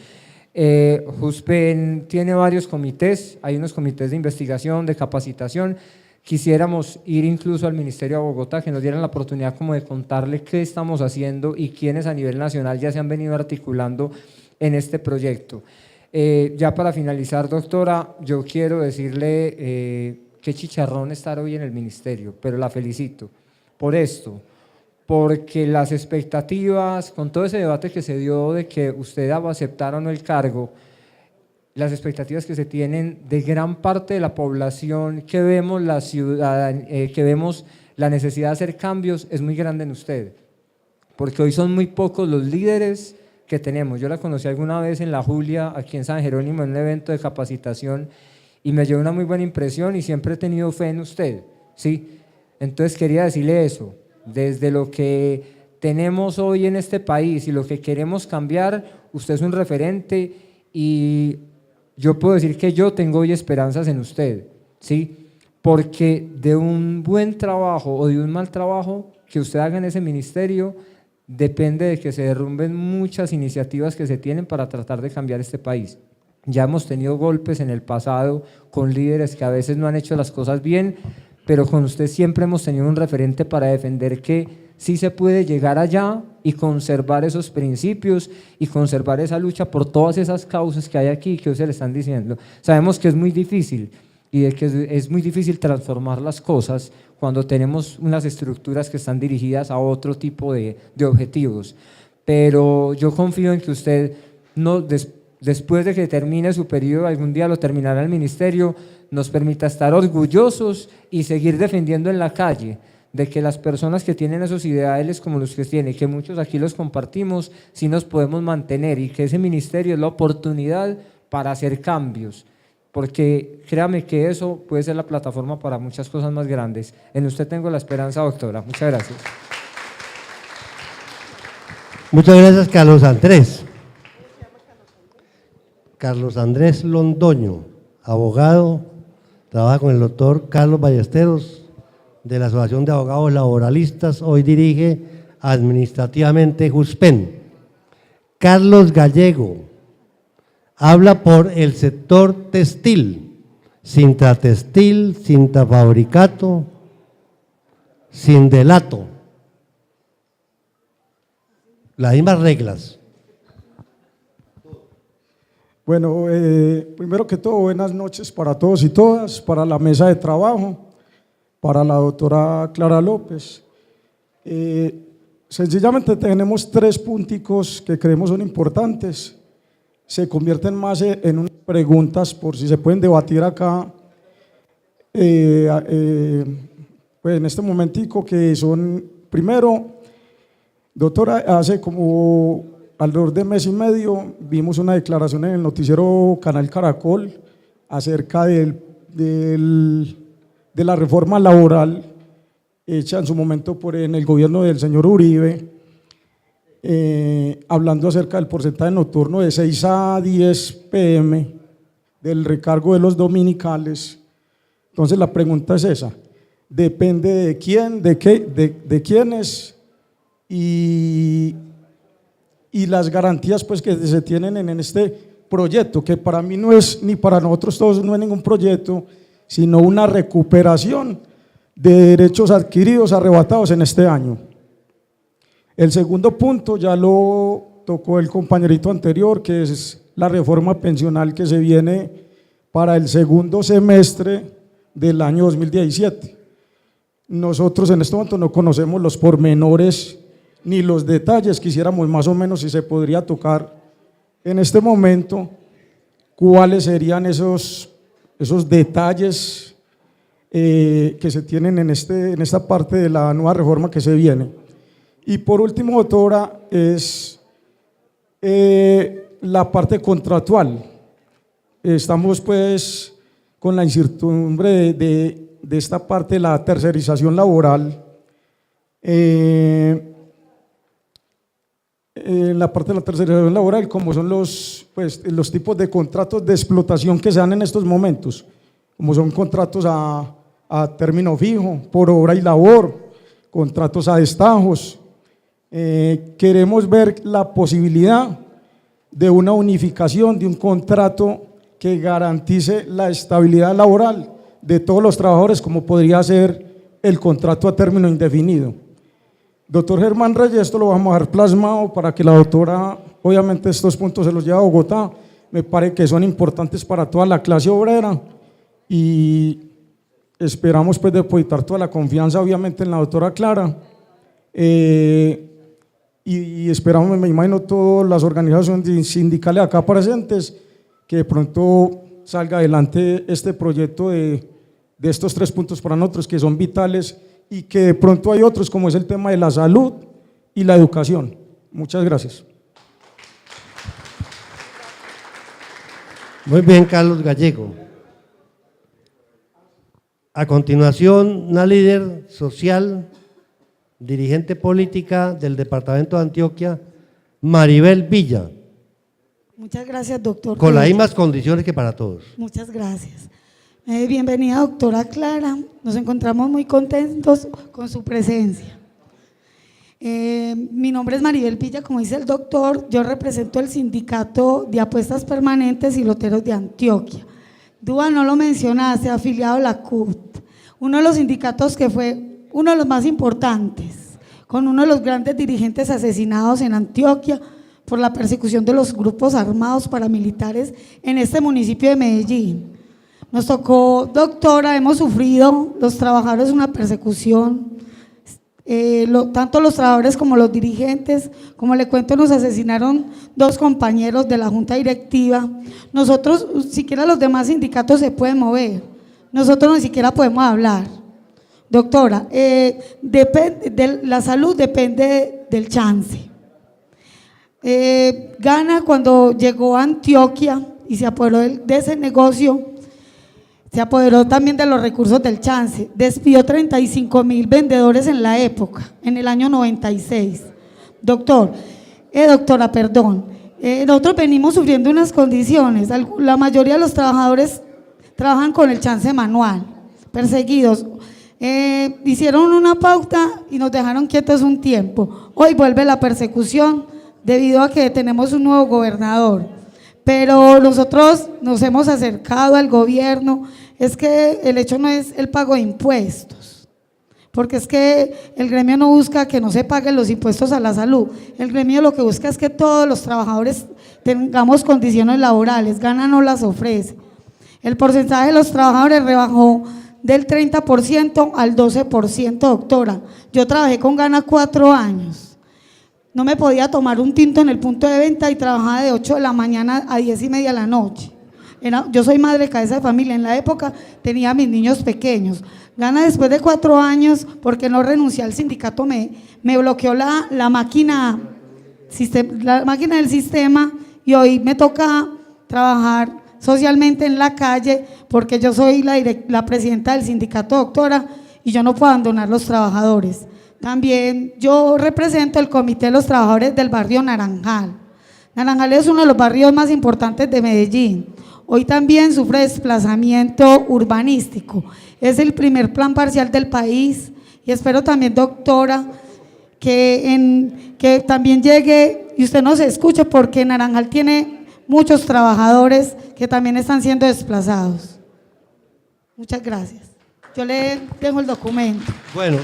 JUSPEN tiene varios comités, hay unos comités de investigación, de capacitación. Quisiéramos ir incluso al Ministerio de Bogotá, que nos dieran la oportunidad como de contarle qué estamos haciendo y quiénes a nivel nacional ya se han venido articulando en este proyecto. Ya para finalizar, doctora, yo quiero decirle qué chicharrón estar hoy en el Ministerio, pero la felicito por esto, porque las expectativas, con todo ese debate que se dio de que usted aceptara o no el cargo, las expectativas que se tienen de gran parte de la población que vemos la que vemos la necesidad de hacer cambios es muy grande en usted, porque hoy son muy pocos los líderes que tenemos. Yo la conocí alguna vez en la Julia, aquí en San Jerónimo, en un evento de capacitación, y me llevó una muy buena impresión y siempre he tenido fe en usted, ¿sí? Entonces quería decirle eso, desde lo que tenemos hoy en este país y lo que queremos cambiar, usted es un referente y yo puedo decir que yo tengo hoy esperanzas en usted, ¿sí? Porque de un buen trabajo o de un mal trabajo que usted haga en ese ministerio depende de que se derrumben muchas iniciativas que se tienen para tratar de cambiar este país. Ya hemos tenido golpes en el pasado con líderes que a veces no han hecho las cosas bien, pero con usted siempre hemos tenido un referente para defender que sí se puede llegar allá y conservar esos principios y conservar esa lucha por todas esas causas que hay aquí que se le están diciendo. Sabemos que es muy difícil y de que es muy difícil transformar las cosas cuando tenemos unas estructuras que están dirigidas a otro tipo de objetivos, pero yo confío en que usted después de que termine su periodo, algún día lo terminará el ministerio, nos permita estar orgullosos y seguir defendiendo en la calle de que las personas que tienen esos ideales como los que tiene, que muchos aquí los compartimos, sí nos podemos mantener, y que ese ministerio es la oportunidad para hacer cambios, porque créame que eso puede ser la plataforma para muchas cosas más grandes. En usted tengo la esperanza, doctora. Muchas gracias. Muchas gracias, Carlos Andrés. Carlos Andrés Londoño, abogado, trabaja con el doctor Carlos Ballesteros de la Asociación de Abogados Laboralistas, hoy dirige administrativamente Juspen. Carlos Gallego, habla por el sector textil, Sintra Textil, Sintra Fabricato, Sindelato. Las mismas reglas. Bueno, primero que todo, buenas noches para todos y todas, para la mesa de trabajo, para la doctora Clara López. Sencillamente tenemos 3 punticos que creemos son importantes. Se convierten más en unas preguntas por si se pueden debatir acá, pues en este momentico, que son, primero, doctora, hace como alrededor de mes y medio vimos una declaración en el noticiero Canal Caracol acerca de la reforma laboral hecha en su momento en el gobierno del señor Uribe, hablando acerca del porcentaje nocturno de 6 a 10 p.m. del recargo de los dominicales. Entonces la pregunta es esa: depende de quién, de qué, de quiénes y las garantías pues que se tienen en este proyecto, que para mí no es, ni para nosotros todos, no es ningún proyecto, sino una recuperación de derechos adquiridos, arrebatados en este año. El segundo punto ya lo tocó el compañerito anterior, que es la reforma pensional que se viene para el segundo semestre del año 2017. Nosotros en este momento no conocemos los pormenores ni los detalles. Quisiéramos más o menos, si se podría tocar en este momento, cuáles serían esos detalles que se tienen en esta parte de la nueva reforma que se viene. Y por último, doctora, es la parte contractual. Estamos pues con la incertidumbre de esta parte de la tercerización laboral. En la parte de la tercerización laboral, como son los tipos de contratos de explotación que se dan en estos momentos, como son contratos a término fijo, por obra y labor, contratos a destajos. Queremos ver la posibilidad de una unificación de un contrato que garantice la estabilidad laboral de todos los trabajadores, como podría ser el contrato a término indefinido. Doctor Germán Reyes, esto lo vamos a dejar plasmado para que la doctora, obviamente estos puntos se los lleva a Bogotá, me parece que son importantes para toda la clase obrera y esperamos pues depositar toda la confianza obviamente en la doctora Clara, y esperamos, me imagino, todas las organizaciones sindicales acá presentes, que de pronto salga adelante este proyecto de estos 3 puntos para nosotros que son vitales, y que de pronto hay otros, como es el tema de la salud y la educación. Muchas gracias. Muy bien, Carlos Gallego. A continuación, una líder social, dirigente política del departamento de Antioquia, Maribel Villa. Muchas gracias, doctor. Con las mismas condiciones que para todos. Muchas gracias. Bienvenida, doctora Clara. Nos encontramos muy contentos con su presencia. Mi nombre es Maribel Villa, como dice el doctor. Yo represento el Sindicato de Apuestas Permanentes y Loteros de Antioquia. Dúa no lo mencionaste, afiliado a la CUT, uno de los sindicatos que fue uno de los más importantes, con uno de los grandes dirigentes asesinados en Antioquia por la persecución de los grupos armados paramilitares en este municipio de Medellín. Nos tocó, doctora, hemos sufrido los trabajadores una persecución Tanto los trabajadores como los dirigentes. Como le cuento, nos asesinaron 2 compañeros de la junta directiva. Nosotros, siquiera los demás sindicatos se pueden mover, nosotros ni siquiera podemos hablar. Doctora, la salud depende del chance. Gana, cuando llegó a Antioquia y se apoderó de ese negocio, se apoderó también de los recursos del chance. Despidió 35.000 vendedores en la época, en el año 96. Doctora, perdón. Nosotros venimos sufriendo unas condiciones. La mayoría de los trabajadores trabajan con el chance manual, perseguidos. Hicieron una pauta y nos dejaron quietos un tiempo. Hoy vuelve la persecución debido a que tenemos un nuevo gobernador. Pero nosotros nos hemos acercado al gobierno. Es que el hecho no es el pago de impuestos, porque es que el gremio no busca que no se paguen los impuestos a la salud. El gremio lo que busca es que todos los trabajadores tengamos condiciones laborales. Gana no las ofrece. El porcentaje de los trabajadores rebajó del 30% al 12%, doctora. Yo trabajé con Gana 4 años. No me podía tomar un tinto en el punto de venta y trabajaba de 8 de la mañana a 10:30 de la noche. Yo soy madre cabeza de familia, en la época tenía a mis niños pequeños. Gana, después de 4 años, porque no renuncié al sindicato, me bloqueó la máquina del sistema, y hoy me toca trabajar socialmente en la calle, porque yo soy la presidenta del sindicato, doctora, y yo no puedo abandonar los trabajadores. También yo represento el comité de los trabajadores del barrio Naranjal. Naranjal es uno de los barrios más importantes de Medellín. Hoy también sufre desplazamiento urbanístico. Es el primer plan parcial del país, y espero también, doctora, que también llegue y usted nos escuche, porque Naranjal tiene muchos trabajadores que también están siendo desplazados. Muchas gracias. Yo le dejo el documento. Bueno,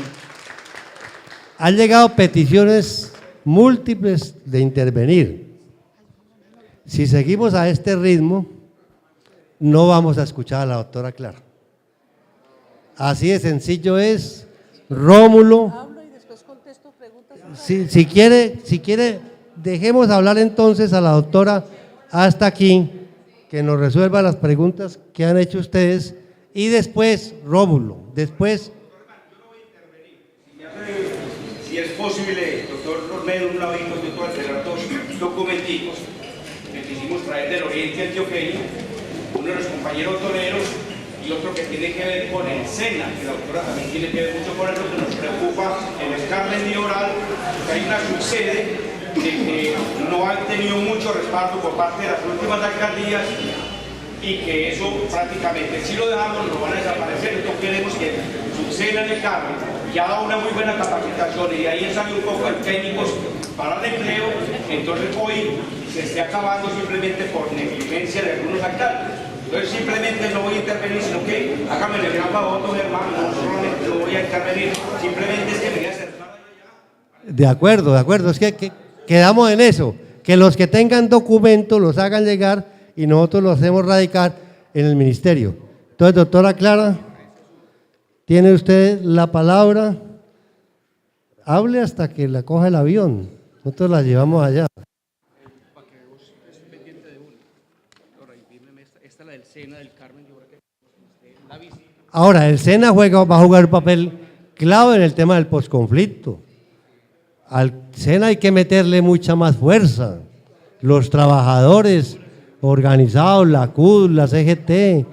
han llegado peticiones múltiples de intervenir. Si seguimos a este ritmo, no vamos a escuchar a la doctora Clara. Así de sencillo es. Rómulo, Hablo y después contesto preguntas. si quiere, dejemos hablar entonces a la doctora hasta aquí, que nos resuelva las preguntas que han hecho ustedes, y después Rómulo, después. Si es posible, doctor Romero, un ladito de todas las 2 documenticos que quisimos traer del oriente antioqueño, uno de los compañeros toreros y otro que tiene que ver con el SENA, que la doctora también tiene que ver mucho con eso, que nos preocupa en el Carmen de Oral, que hay una subsede de que no han tenido mucho respaldo por parte de las últimas alcaldías, y que eso prácticamente, si lo dejamos, lo van a desaparecer. Entonces queremos que subseda en el Carmen ya da una muy buena capacitación, y de ahí sale un poco de técnicos para el empleo. Entonces hoy se esté acabando simplemente por negligencia de algunos alcaldes. Entonces simplemente no voy a intervenir, sino que hágame el gran favor, don Germán, no solamente no voy a intervenir, simplemente es que me voy a acercar allá. De acuerdo, es que quedamos en eso, que los que tengan documentos los hagan llegar y nosotros los hacemos radicar en el ministerio. Entonces, doctora Clara, tiene usted la palabra, hable hasta que la coja el avión, nosotros la llevamos allá. Ahora, el SENA va a jugar un papel clave en el tema del posconflicto. Al SENA hay que meterle mucha más fuerza. Los trabajadores organizados, la CUD, la CGT,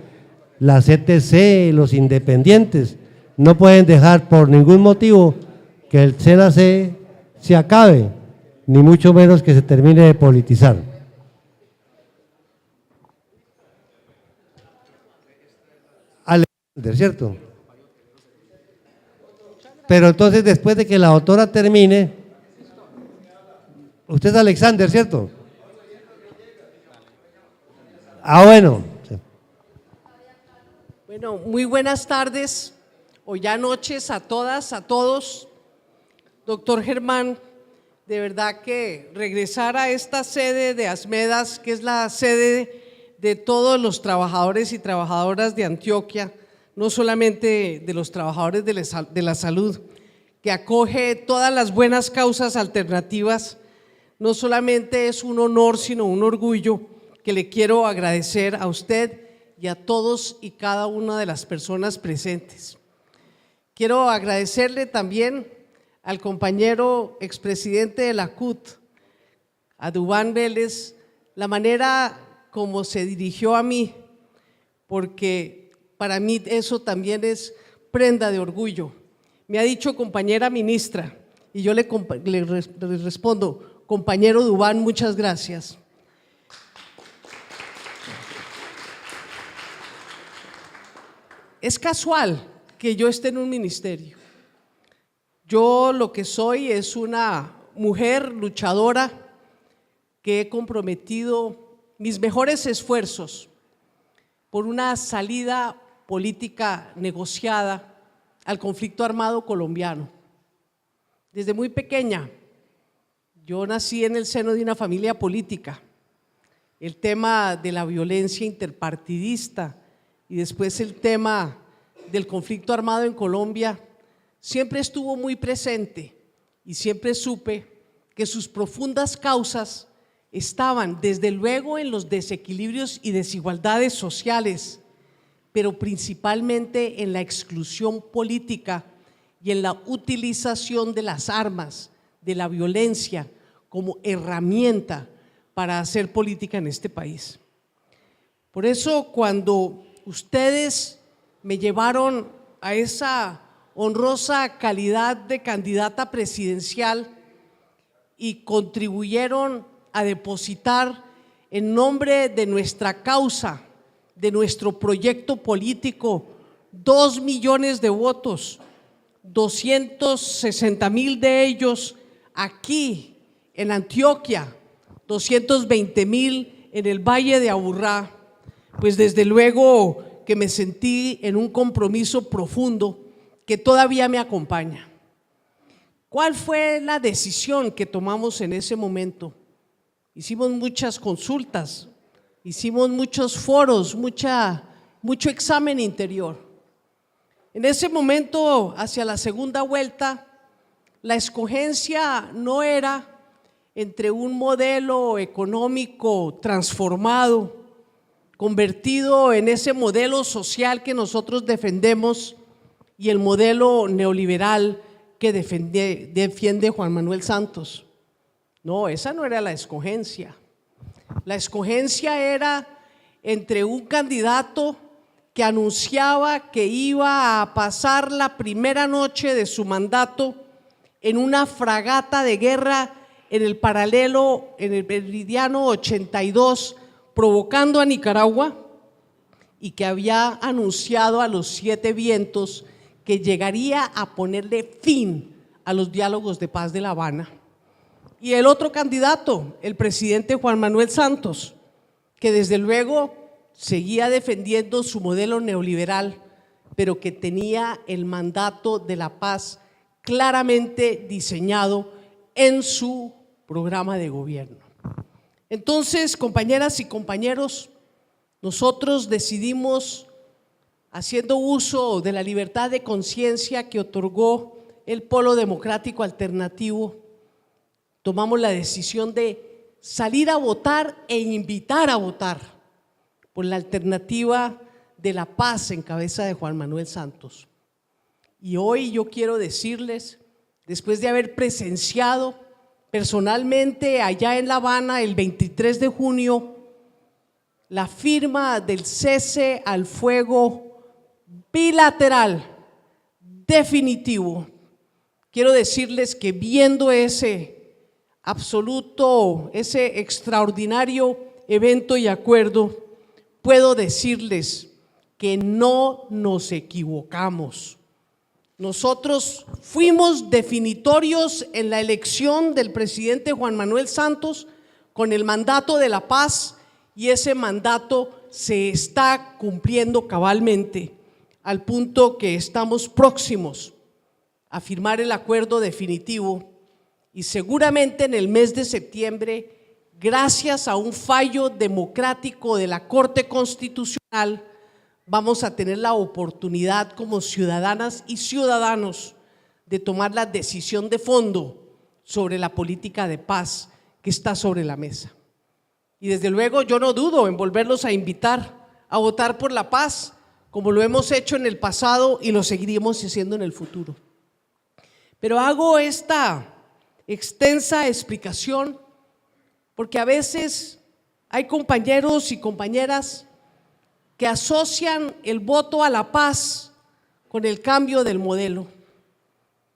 la CTC, los independientes, no pueden dejar por ningún motivo que el SENA se acabe, ni mucho menos que se termine de politizar. Alexander, ¿cierto? Pero entonces, después de que la doctora termine, usted es Alexander, ¿cierto? Bueno. Bueno, muy buenas tardes, o ya noches a todas, a todos. Doctor Germán, de verdad que regresar a esta sede de Asmedas, que es la sede de todos los trabajadores y trabajadoras de Antioquia, no solamente de los trabajadores de la salud, que acoge todas las buenas causas alternativas, no solamente es un honor, sino un orgullo que le quiero agradecer a usted y a todos y cada una de las personas presentes. Quiero agradecerle también al compañero expresidente de la CUT, a Duván Vélez, la manera como se dirigió a mí, porque para mí eso también es prenda de orgullo. Me ha dicho compañera ministra y yo le respondo, compañero Duván, muchas gracias. Es casual que yo esté en un ministerio. Yo lo que soy es una mujer luchadora que he comprometido mis mejores esfuerzos por una salida política negociada al conflicto armado colombiano. Desde muy pequeña, yo nací en el seno de una familia política. El tema de la violencia interpartidista y después el tema del conflicto armado en Colombia siempre estuvo muy presente y siempre supe que sus profundas causas estaban desde luego en los desequilibrios y desigualdades sociales, pero principalmente en la exclusión política y en la utilización de las armas, de la violencia como herramienta para hacer política en este país. Por eso cuando ustedes me llevaron a esa honrosa calidad de candidata presidencial y contribuyeron a depositar en nombre de nuestra causa, de nuestro proyecto político, 2 millones de votos, 260,000 de ellos aquí en Antioquia, 220,000 en el Valle de Aburrá, pues desde luego que me sentí en un compromiso profundo que todavía me acompaña. ¿Cuál fue la decisión que tomamos en ese momento? Hicimos muchas consultas, hicimos muchos foros, mucho examen interior. En ese momento, hacia la segunda vuelta, la escogencia no era entre un modelo económico transformado, convertido en ese modelo social que nosotros defendemos y el modelo neoliberal que defiende Juan Manuel Santos. No, esa no era la escogencia. La escogencia era entre un candidato que anunciaba que iba a pasar la primera noche de su mandato en una fragata de guerra en el paralelo, en el meridiano 82, provocando a Nicaragua, y que había anunciado a los 7 vientos que llegaría a ponerle fin a los diálogos de paz de La Habana. Y el otro candidato, el presidente Juan Manuel Santos, que desde luego seguía defendiendo su modelo neoliberal, pero que tenía el mandato de la paz claramente diseñado en su programa de gobierno. Entonces, compañeras y compañeros, nosotros decidimos, haciendo uso de la libertad de conciencia que otorgó el Polo Democrático Alternativo, tomamos la decisión de salir a votar e invitar a votar por la alternativa de la paz en cabeza de Juan Manuel Santos. Y hoy yo quiero decirles, después de haber presenciado personalmente allá en La Habana el 23 de junio la firma del cese al fuego bilateral definitivo, quiero decirles que viendo ese extraordinario evento y acuerdo, puedo decirles que no nos equivocamos. Nosotros fuimos definitorios en la elección del presidente Juan Manuel Santos con el mandato de la paz, y ese mandato se está cumpliendo cabalmente, al punto que estamos próximos a firmar el acuerdo definitivo, y seguramente en el mes de septiembre, gracias a un fallo democrático de la Corte Constitucional, vamos a tener la oportunidad como ciudadanas y ciudadanos de tomar la decisión de fondo sobre la política de paz que está sobre la mesa. Y desde luego yo no dudo en volverlos a invitar a votar por la paz, como lo hemos hecho en el pasado y lo seguiremos haciendo en el futuro. Pero hago esta extensa explicación porque a veces hay compañeros y compañeras que asocian el voto a la paz con el cambio del modelo,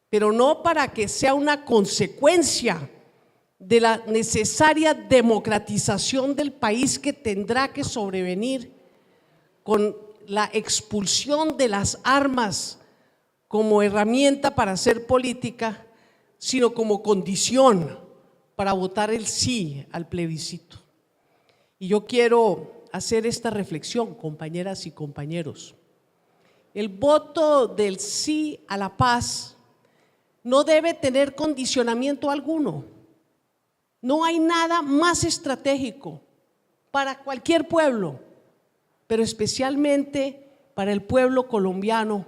pero no para que sea una consecuencia de la necesaria democratización del país que tendrá que sobrevenir con la expulsión de las armas como herramienta para hacer política, sino como condición para votar el sí al plebiscito. Y yo quiero hacer esta reflexión, compañeras y compañeros. El voto del sí a la paz no debe tener condicionamiento alguno. No hay nada más estratégico para cualquier pueblo, pero especialmente para el pueblo colombiano,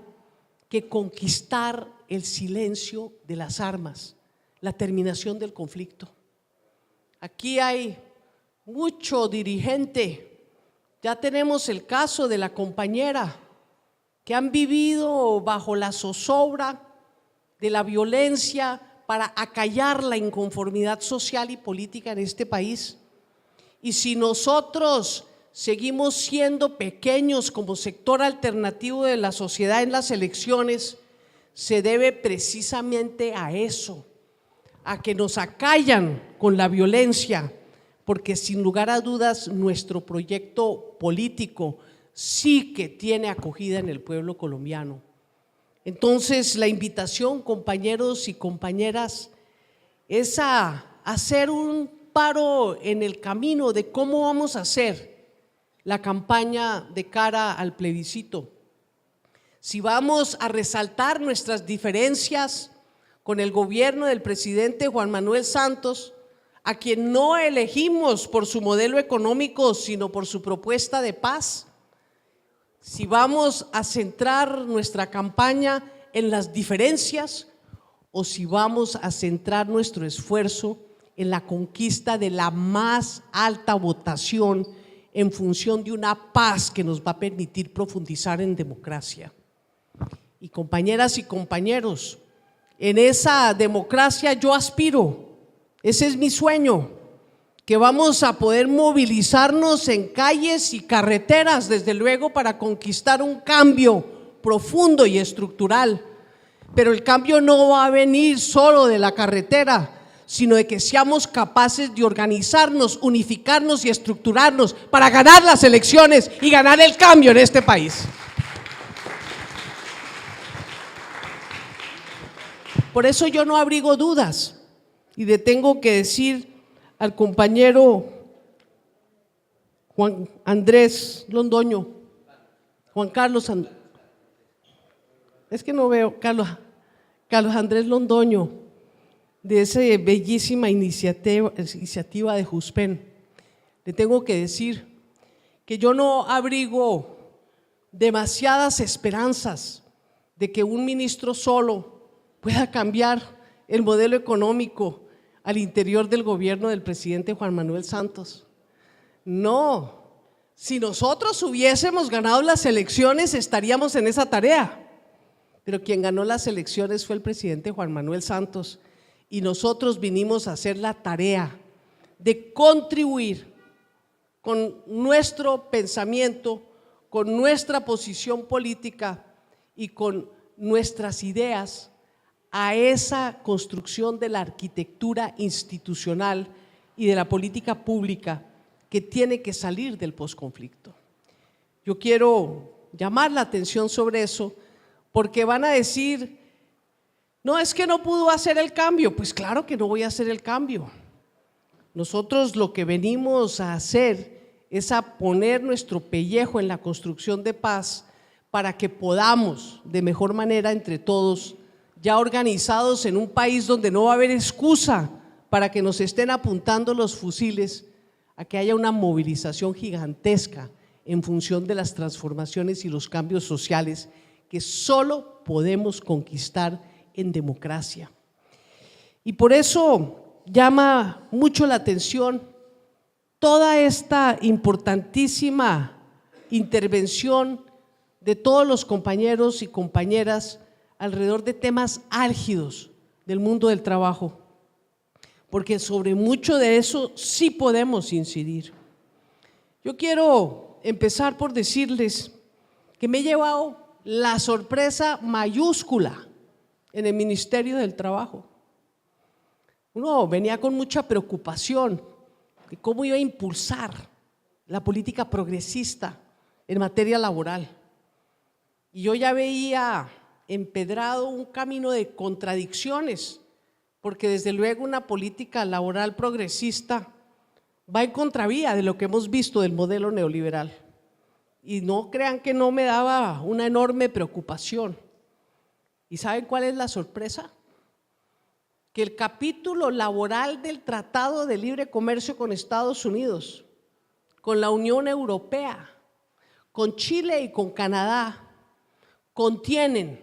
que conquistar el silencio de las armas, la terminación del conflicto. Aquí hay mucho dirigente, ya tenemos el caso de la compañera que han vivido bajo la zozobra de la violencia para acallar la inconformidad social y política en este país. Y si nosotros seguimos siendo pequeños como sector alternativo de la sociedad en las elecciones, se debe precisamente a eso, a que nos acallan con la violencia, porque sin lugar a dudas nuestro proyecto político sí que tiene acogida en el pueblo colombiano. Entonces la invitación, compañeros y compañeras, es a hacer un paro en el camino de cómo vamos a hacer la campaña de cara al plebiscito. Si vamos a resaltar nuestras diferencias con el gobierno del presidente Juan Manuel Santos, a quien no elegimos por su modelo económico, sino por su propuesta de paz. Si vamos a centrar nuestra campaña en las diferencias o si vamos a centrar nuestro esfuerzo en la conquista de la más alta votación en función de una paz que nos va a permitir profundizar en democracia. Y compañeras y compañeros, en esa democracia yo aspiro, ese es mi sueño, que vamos a poder movilizarnos en calles y carreteras, desde luego, para conquistar un cambio profundo y estructural. Pero el cambio no va a venir solo de la carretera, sino de que seamos capaces de organizarnos, unificarnos y estructurarnos para ganar las elecciones y ganar el cambio en este país. Por eso yo no abrigo dudas y le tengo que decir al compañero Juan Andrés Londoño, Juan Carlos, es que no veo, Carlos Andrés Londoño, de esa bellísima iniciativa de Juspen, le tengo que decir que yo no abrigo demasiadas esperanzas de que un ministro solo pueda cambiar el modelo económico al interior del gobierno del presidente Juan Manuel Santos. No, si nosotros hubiésemos ganado las elecciones estaríamos en esa tarea, pero quien ganó las elecciones fue el presidente Juan Manuel Santos y nosotros vinimos a hacer la tarea de contribuir con nuestro pensamiento, con nuestra posición política y con nuestras ideas a esa construcción de la arquitectura institucional y de la política pública que tiene que salir del posconflicto. Yo quiero llamar la atención sobre eso porque van a decir, no, es que no pudo hacer el cambio. Pues claro que no voy a hacer el cambio. Nosotros lo que venimos a hacer es a poner nuestro pellejo en la construcción de paz para que podamos de mejor manera entre todos, ya organizados en un país donde no va a haber excusa para que nos estén apuntando los fusiles, a que haya una movilización gigantesca en función de las transformaciones y los cambios sociales que solo podemos conquistar en democracia. Y por eso llama mucho la atención toda esta importantísima intervención de todos los compañeros y compañeras alrededor de temas álgidos del mundo del trabajo, porque sobre mucho de eso sí podemos incidir. Yo quiero empezar por decirles que me he llevado la sorpresa mayúscula en el Ministerio del Trabajo. Uno venía con mucha preocupación de cómo iba a impulsar la política progresista en materia laboral. Y yo ya veía empedrado un camino de contradicciones, porque desde luego una política laboral progresista va en contravía de lo que hemos visto del modelo neoliberal. Y no crean que no me daba una enorme preocupación. ¿Y saben cuál es la sorpresa? Que el capítulo laboral del Tratado de Libre Comercio con Estados Unidos, con la Unión Europea, con Chile y con Canadá, contienen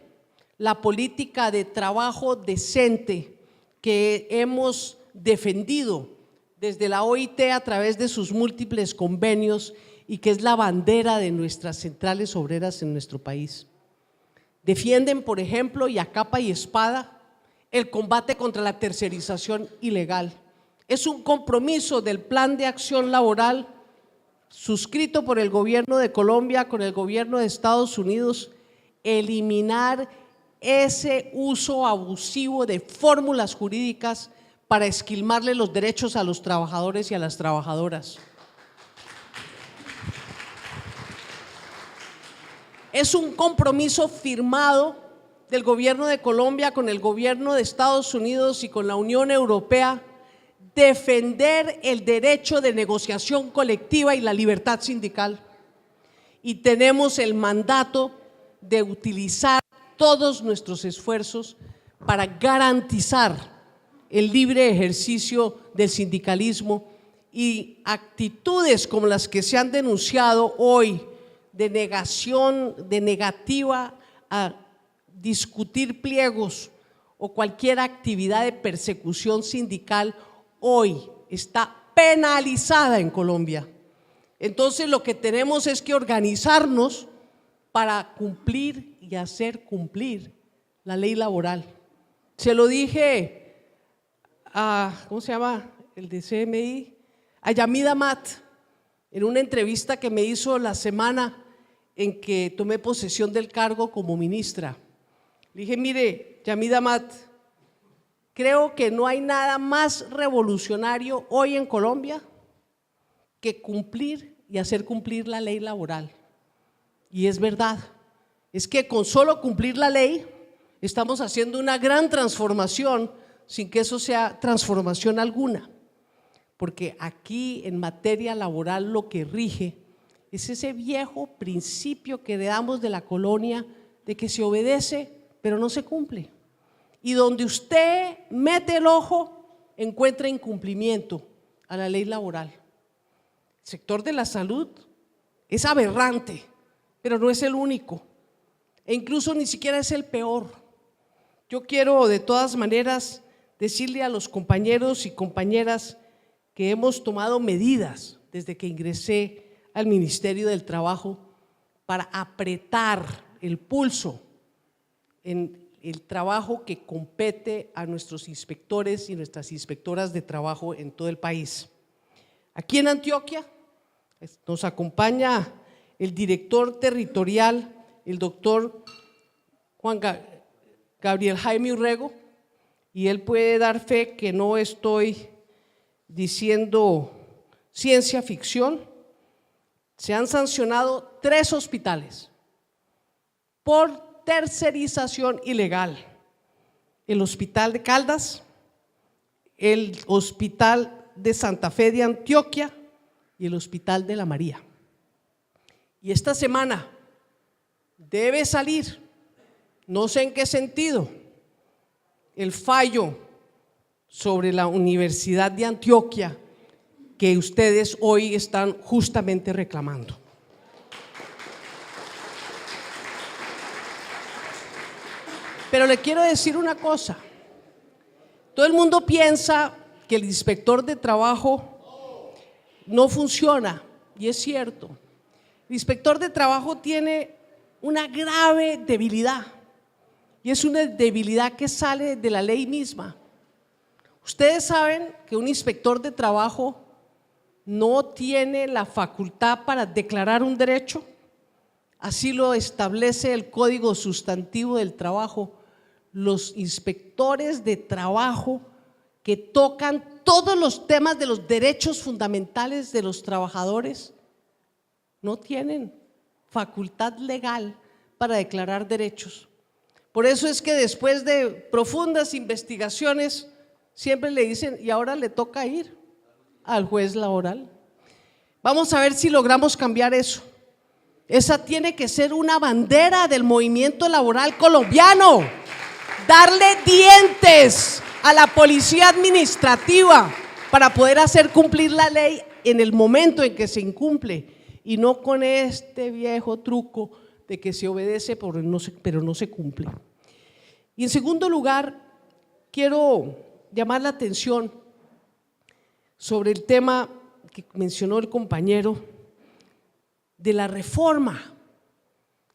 la política de trabajo decente que hemos defendido desde la OIT a través de sus múltiples convenios y que es la bandera de nuestras centrales obreras en nuestro país. Defienden, por ejemplo, y a capa y espada, el combate contra la tercerización ilegal. Es un compromiso del Plan de Acción Laboral suscrito por el gobierno de Colombia con el gobierno de Estados Unidos, eliminar ese uso abusivo de fórmulas jurídicas para esquilmarle los derechos a los trabajadores y a las trabajadoras. Es un compromiso firmado del gobierno de Colombia con el gobierno de Estados Unidos y con la Unión Europea, defender el derecho de negociación colectiva y la libertad sindical. Y tenemos el mandato de utilizar todos nuestros esfuerzos para garantizar el libre ejercicio del sindicalismo, y actitudes como las que se han denunciado hoy de negación, de negativa a discutir pliegos o cualquier actividad de persecución sindical, hoy está penalizada en Colombia. Entonces lo que tenemos es que organizarnos para cumplir y hacer cumplir la ley laboral. Se lo dije a, ¿cómo se llama? El de CMI, a Yamid Amat, en una entrevista que me hizo la semana en que tomé posesión del cargo como ministra. Le dije, mire, Yamid Amat, creo que no hay nada más revolucionario hoy en Colombia que cumplir y hacer cumplir la ley laboral. Y es verdad, es que con solo cumplir la ley estamos haciendo una gran transformación sin que eso sea transformación alguna, porque aquí en materia laboral lo que rige es ese viejo principio que heredamos de la colonia de que se obedece pero no se cumple, y donde usted mete el ojo encuentra incumplimiento a la ley laboral. El sector de la salud es aberrante, pero no es el único, e incluso ni siquiera es el peor. Yo quiero de todas maneras decirle a los compañeros y compañeras que hemos tomado medidas desde que ingresé al Ministerio del Trabajo para apretar el pulso en el trabajo que compete a nuestros inspectores y nuestras inspectoras de trabajo en todo el país. Aquí en Antioquia nos acompaña el director territorial, el doctor Gabriel Jaime Urrego, y él puede dar fe que no estoy diciendo ciencia ficción. Se han sancionado 3 hospitales por tercerización ilegal: el Hospital de Caldas, el Hospital de Santa Fe de Antioquia y el Hospital de la María. Y esta semana debe salir, no sé en qué sentido, el fallo sobre la Universidad de Antioquia que ustedes hoy están justamente reclamando. Pero le quiero decir una cosa. Todo el mundo piensa que el inspector de trabajo no funciona, y es cierto. El inspector de trabajo tiene una grave debilidad, y es una debilidad que sale de la ley misma. Ustedes saben que un inspector de trabajo no tiene la facultad para declarar un derecho, así lo establece el Código Sustantivo del Trabajo. Los inspectores de trabajo que tocan todos los temas de los derechos fundamentales de los trabajadores no tienen facultad legal para declarar derechos. Por eso es que después de profundas investigaciones siempre le dicen, y ahora le toca ir al juez laboral. Vamos a ver si logramos cambiar eso. Esa tiene que ser una bandera del movimiento laboral colombiano. Darle dientes a la policía administrativa para poder hacer cumplir la ley en el momento en que se incumple, y no con este viejo truco de que se obedece pero no se cumple. Y en segundo lugar, quiero llamar la atención sobre el tema que mencionó el compañero de la reforma,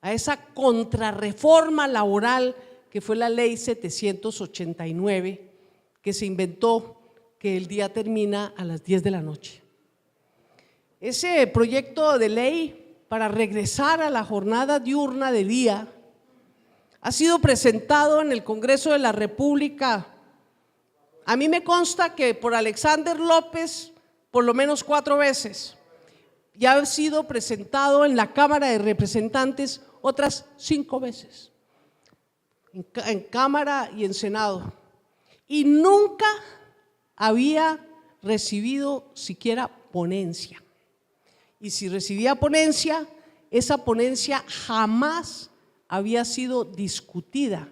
a esa contrarreforma laboral que fue la ley 789, que se inventó que el día termina a las 10 de la noche. Ese proyecto de ley para regresar a la jornada diurna de día ha sido presentado en el Congreso de la República. A mí me consta que por Alexander López por lo menos 4 veces, y ha sido presentado en la Cámara de Representantes otras 5 veces, en Cámara y en Senado, y nunca había recibido siquiera ponencia. Y si recibía ponencia, esa ponencia jamás había sido discutida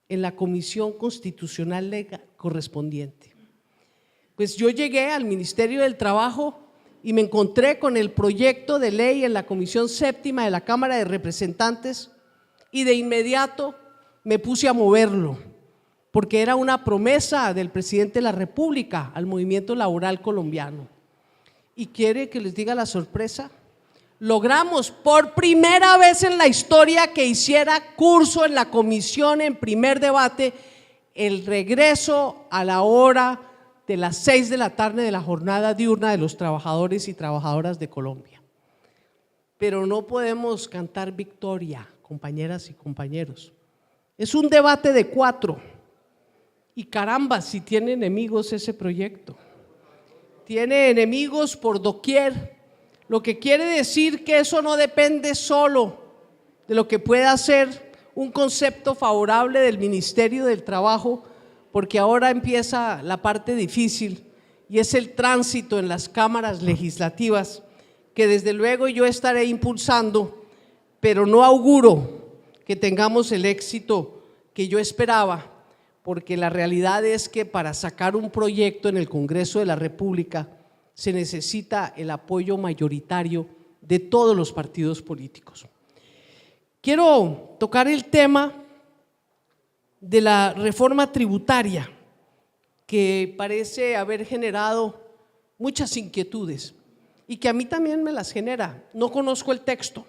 en la Comisión Constitucional Legal correspondiente. Pues yo llegué al Ministerio del Trabajo y me encontré con el proyecto de ley en la Comisión Séptima de la Cámara de Representantes, y de inmediato me puse a moverlo, porque era una promesa del presidente de la República al movimiento laboral colombiano. ¿Y quiere que les diga la sorpresa? Logramos por primera vez en la historia que hiciera curso en la comisión en primer debate el regreso a la hora de las 6 de la tarde de la jornada diurna de los trabajadores y trabajadoras de Colombia. Pero no podemos cantar victoria, compañeras y compañeros. Es un debate de 4 y caramba, si tiene enemigos ese proyecto. Tiene enemigos por doquier, lo que quiere decir que eso no depende solo de lo que pueda ser un concepto favorable del Ministerio del Trabajo, porque ahora empieza la parte difícil y es el tránsito en las cámaras legislativas, que desde luego yo estaré impulsando, pero no auguro que tengamos el éxito que yo esperaba, porque la realidad es que para sacar un proyecto en el Congreso de la República se necesita el apoyo mayoritario de todos los partidos políticos. Quiero tocar el tema de la reforma tributaria, que parece haber generado muchas inquietudes y que a mí también me las genera. No conozco el texto,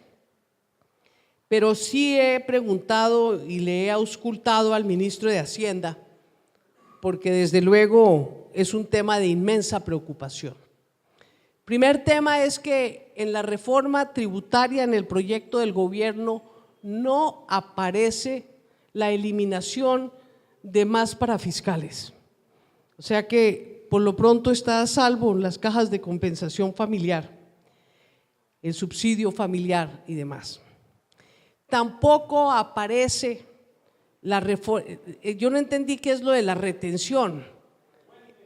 pero sí he preguntado y le he auscultado al ministro de Hacienda, porque desde luego es un tema de inmensa preocupación. Primer tema es que en la reforma tributaria, en el proyecto del gobierno, no aparece la eliminación de más parafiscales. O sea que por lo pronto está a salvo las cajas de compensación familiar, el subsidio familiar y demás. Tampoco aparece la reforma, yo no entendí qué es lo de la retención,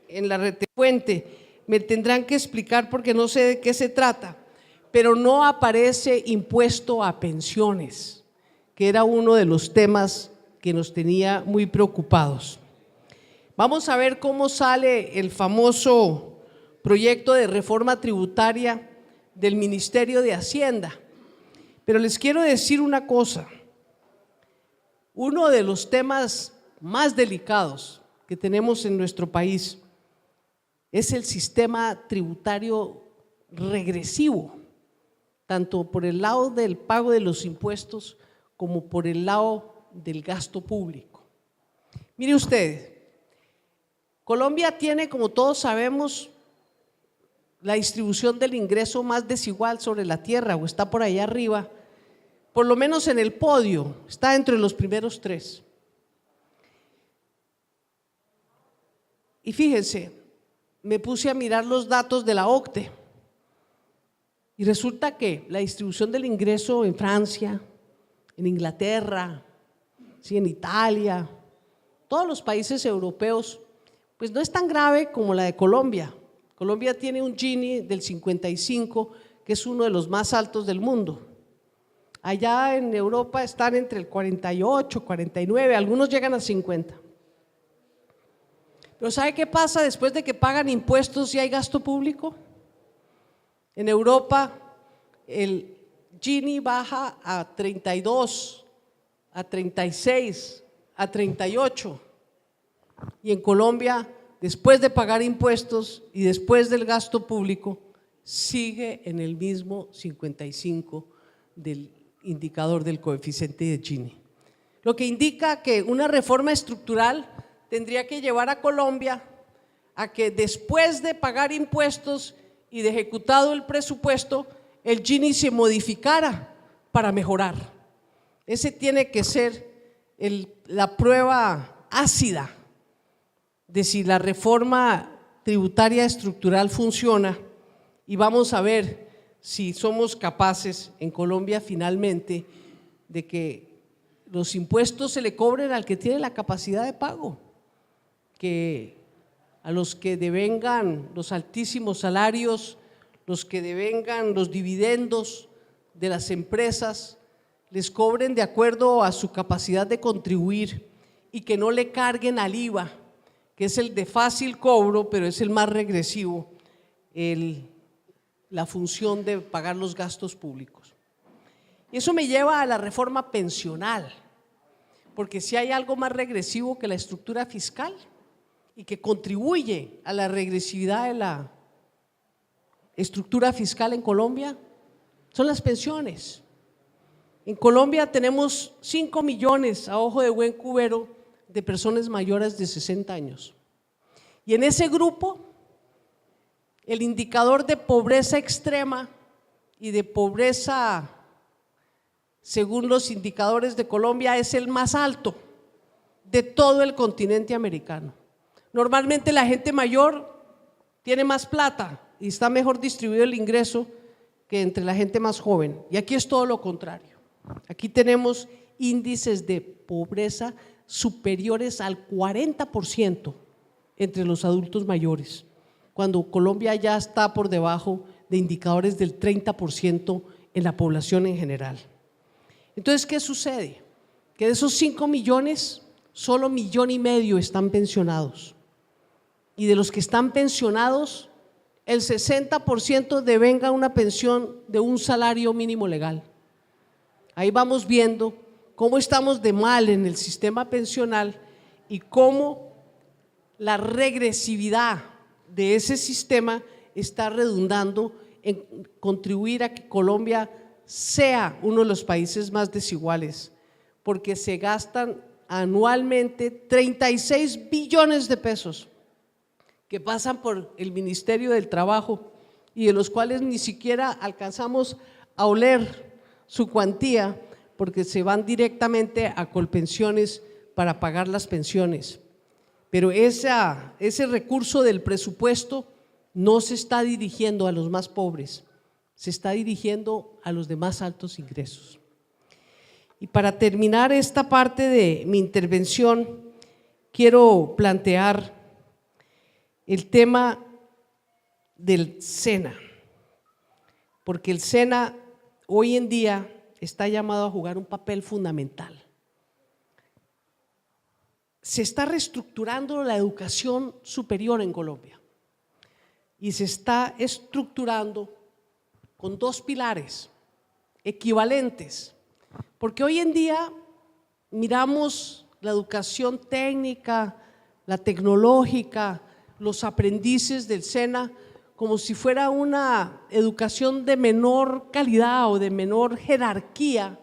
en la retefuente, me tendrán que explicar porque no sé de qué se trata, pero no aparece impuesto a pensiones, que era uno de los temas que nos tenía muy preocupados. Vamos a ver cómo sale el famoso proyecto de reforma tributaria del Ministerio de Hacienda. Pero les quiero decir una cosa, uno de los temas más delicados que tenemos en nuestro país es el sistema tributario regresivo, tanto por el lado del pago de los impuestos como por el lado del gasto público. Mire usted, Colombia tiene, como todos sabemos, la distribución del ingreso más desigual sobre la tierra, o está por allá arriba, por lo menos en el podio, está entre los primeros 3. Y fíjense, me puse a mirar los datos de la OCDE y resulta que la distribución del ingreso en Francia, en Inglaterra, sí, en Italia, todos los países europeos, pues no es tan grave como la de Colombia. Colombia tiene un Gini del 55, que es uno de los más altos del mundo. Allá en Europa están entre el 48, 49, algunos llegan a 50. Pero ¿sabe qué pasa después de que pagan impuestos y hay gasto público? En Europa el Gini baja a 32, a 36, a 38. Y en Colombia, después de pagar impuestos y después del gasto público, sigue en el mismo 55 del indicador del coeficiente de Gini. Lo que indica que una reforma estructural tendría que llevar a Colombia a que después de pagar impuestos y de ejecutado el presupuesto, el Gini se modificara para mejorar. Ese tiene que ser la prueba ácida de si la reforma tributaria estructural funciona, y vamos a ver si somos capaces en Colombia finalmente de que los impuestos se le cobren al que tiene la capacidad de pago, que a los que devengan los altísimos salarios, los que devengan los dividendos de las empresas, les cobren de acuerdo a su capacidad de contribuir y que no le carguen al IVA, que es el de fácil cobro, pero es el más regresivo, la función de pagar los gastos públicos. Y eso me lleva a la reforma pensional, porque si hay algo más regresivo que la estructura fiscal y que contribuye a la regresividad de la estructura fiscal en Colombia, son las pensiones. En Colombia tenemos 5 millones, a ojo de buen cubero, de personas mayores de 60 años. Y en ese grupo, el indicador de pobreza extrema y de pobreza, según los indicadores de Colombia, es el más alto de todo el continente americano. Normalmente la gente mayor tiene más plata y está mejor distribuido el ingreso que entre la gente más joven. Y aquí es todo lo contrario. Aquí tenemos índices de pobreza superiores al 40% entre los adultos mayores, cuando Colombia ya está por debajo de indicadores del 30% en la población en general. Entonces, ¿qué sucede? Que de esos 5 millones, solo 1,5 millones están pensionados. Y de los que están pensionados, el 60% devenga una pensión de un salario mínimo legal. Ahí vamos viendo cómo estamos de mal en el sistema pensional y cómo la regresividad de ese sistema está redundando en contribuir a que Colombia sea uno de los países más desiguales, porque se gastan anualmente 36 billones de pesos que pasan por el Ministerio del Trabajo y de los cuales ni siquiera alcanzamos a oler su cuantía, porque se van directamente a Colpensiones para pagar las pensiones. Pero ese recurso del presupuesto no se está dirigiendo a los más pobres, se está dirigiendo a los de más altos ingresos. Y para terminar esta parte de mi intervención, quiero plantear el tema del SENA, porque el SENA hoy en día está llamado a jugar un papel fundamental. Se está reestructurando la educación superior en Colombia y se está estructurando con 2 pilares equivalentes, porque hoy en día miramos la educación técnica, la tecnológica, los aprendices del SENA, como si fuera una educación de menor calidad o de menor jerarquía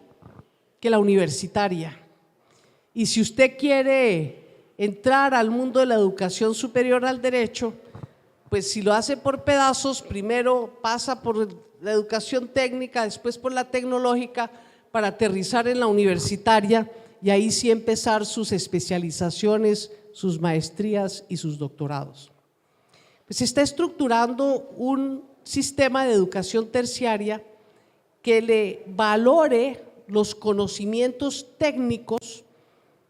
que la universitaria. Y si usted quiere entrar al mundo de la educación superior al derecho, pues si lo hace por pedazos, primero pasa por la educación técnica, después por la tecnológica, para aterrizar en la universitaria y ahí sí empezar sus especializaciones, sus maestrías y sus doctorados. Pues se está estructurando un sistema de educación terciaria que le valore los conocimientos técnicos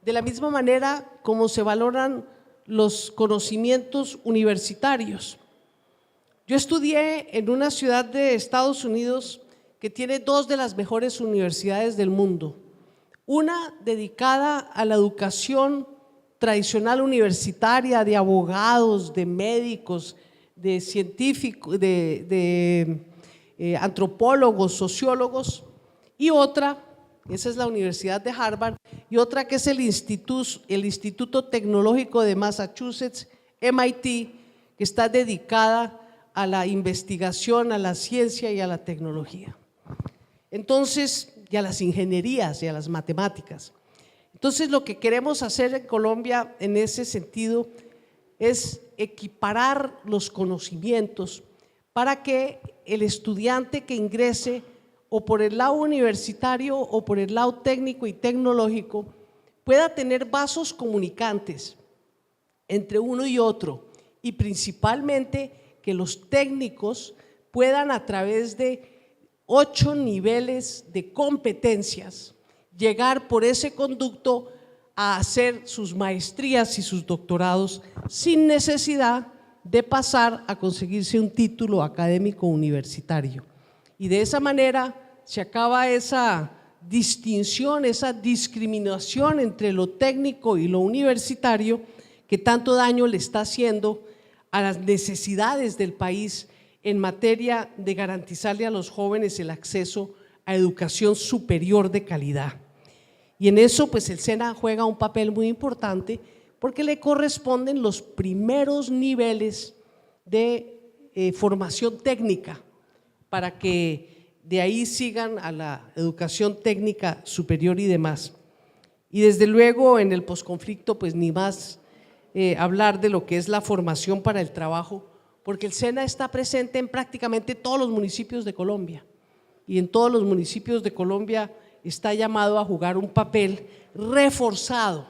de la misma manera como se valoran los conocimientos universitarios. Yo estudié en una ciudad de Estados Unidos que tiene dos de las mejores universidades del mundo, una dedicada a la educación tradicional universitaria de abogados, de médicos, de científicos, de antropólogos, sociólogos, y otra, esa es la Universidad de Harvard, y otra que es el Instituto Tecnológico de Massachusetts, MIT, que está dedicada a la investigación, a la ciencia y a la tecnología. Entonces, y a las ingenierías y a las matemáticas. Entonces, lo que queremos hacer en Colombia en ese sentido es equiparar los conocimientos para que el estudiante que ingrese o por el lado universitario o por el lado técnico y tecnológico pueda tener vasos comunicantes entre uno y otro, y principalmente que los técnicos puedan, a través de 8 niveles de competencias, llegar por ese conducto a hacer sus maestrías y sus doctorados sin necesidad de pasar a conseguirse un título académico universitario. Y de esa manera se acaba esa distinción, esa discriminación entre lo técnico y lo universitario que tanto daño le está haciendo a las necesidades del país en materia de garantizarle a los jóvenes el acceso a educación superior de calidad. Y en eso pues el SENA juega un papel muy importante porque le corresponden los primeros niveles de formación técnica para que de ahí sigan a la educación técnica superior y demás. Y desde luego en el posconflicto pues ni más hablar de lo que es la formación para el trabajo, porque el SENA está presente en prácticamente todos los municipios de Colombia, y en todos los municipios de Colombia está llamado a jugar un papel reforzado.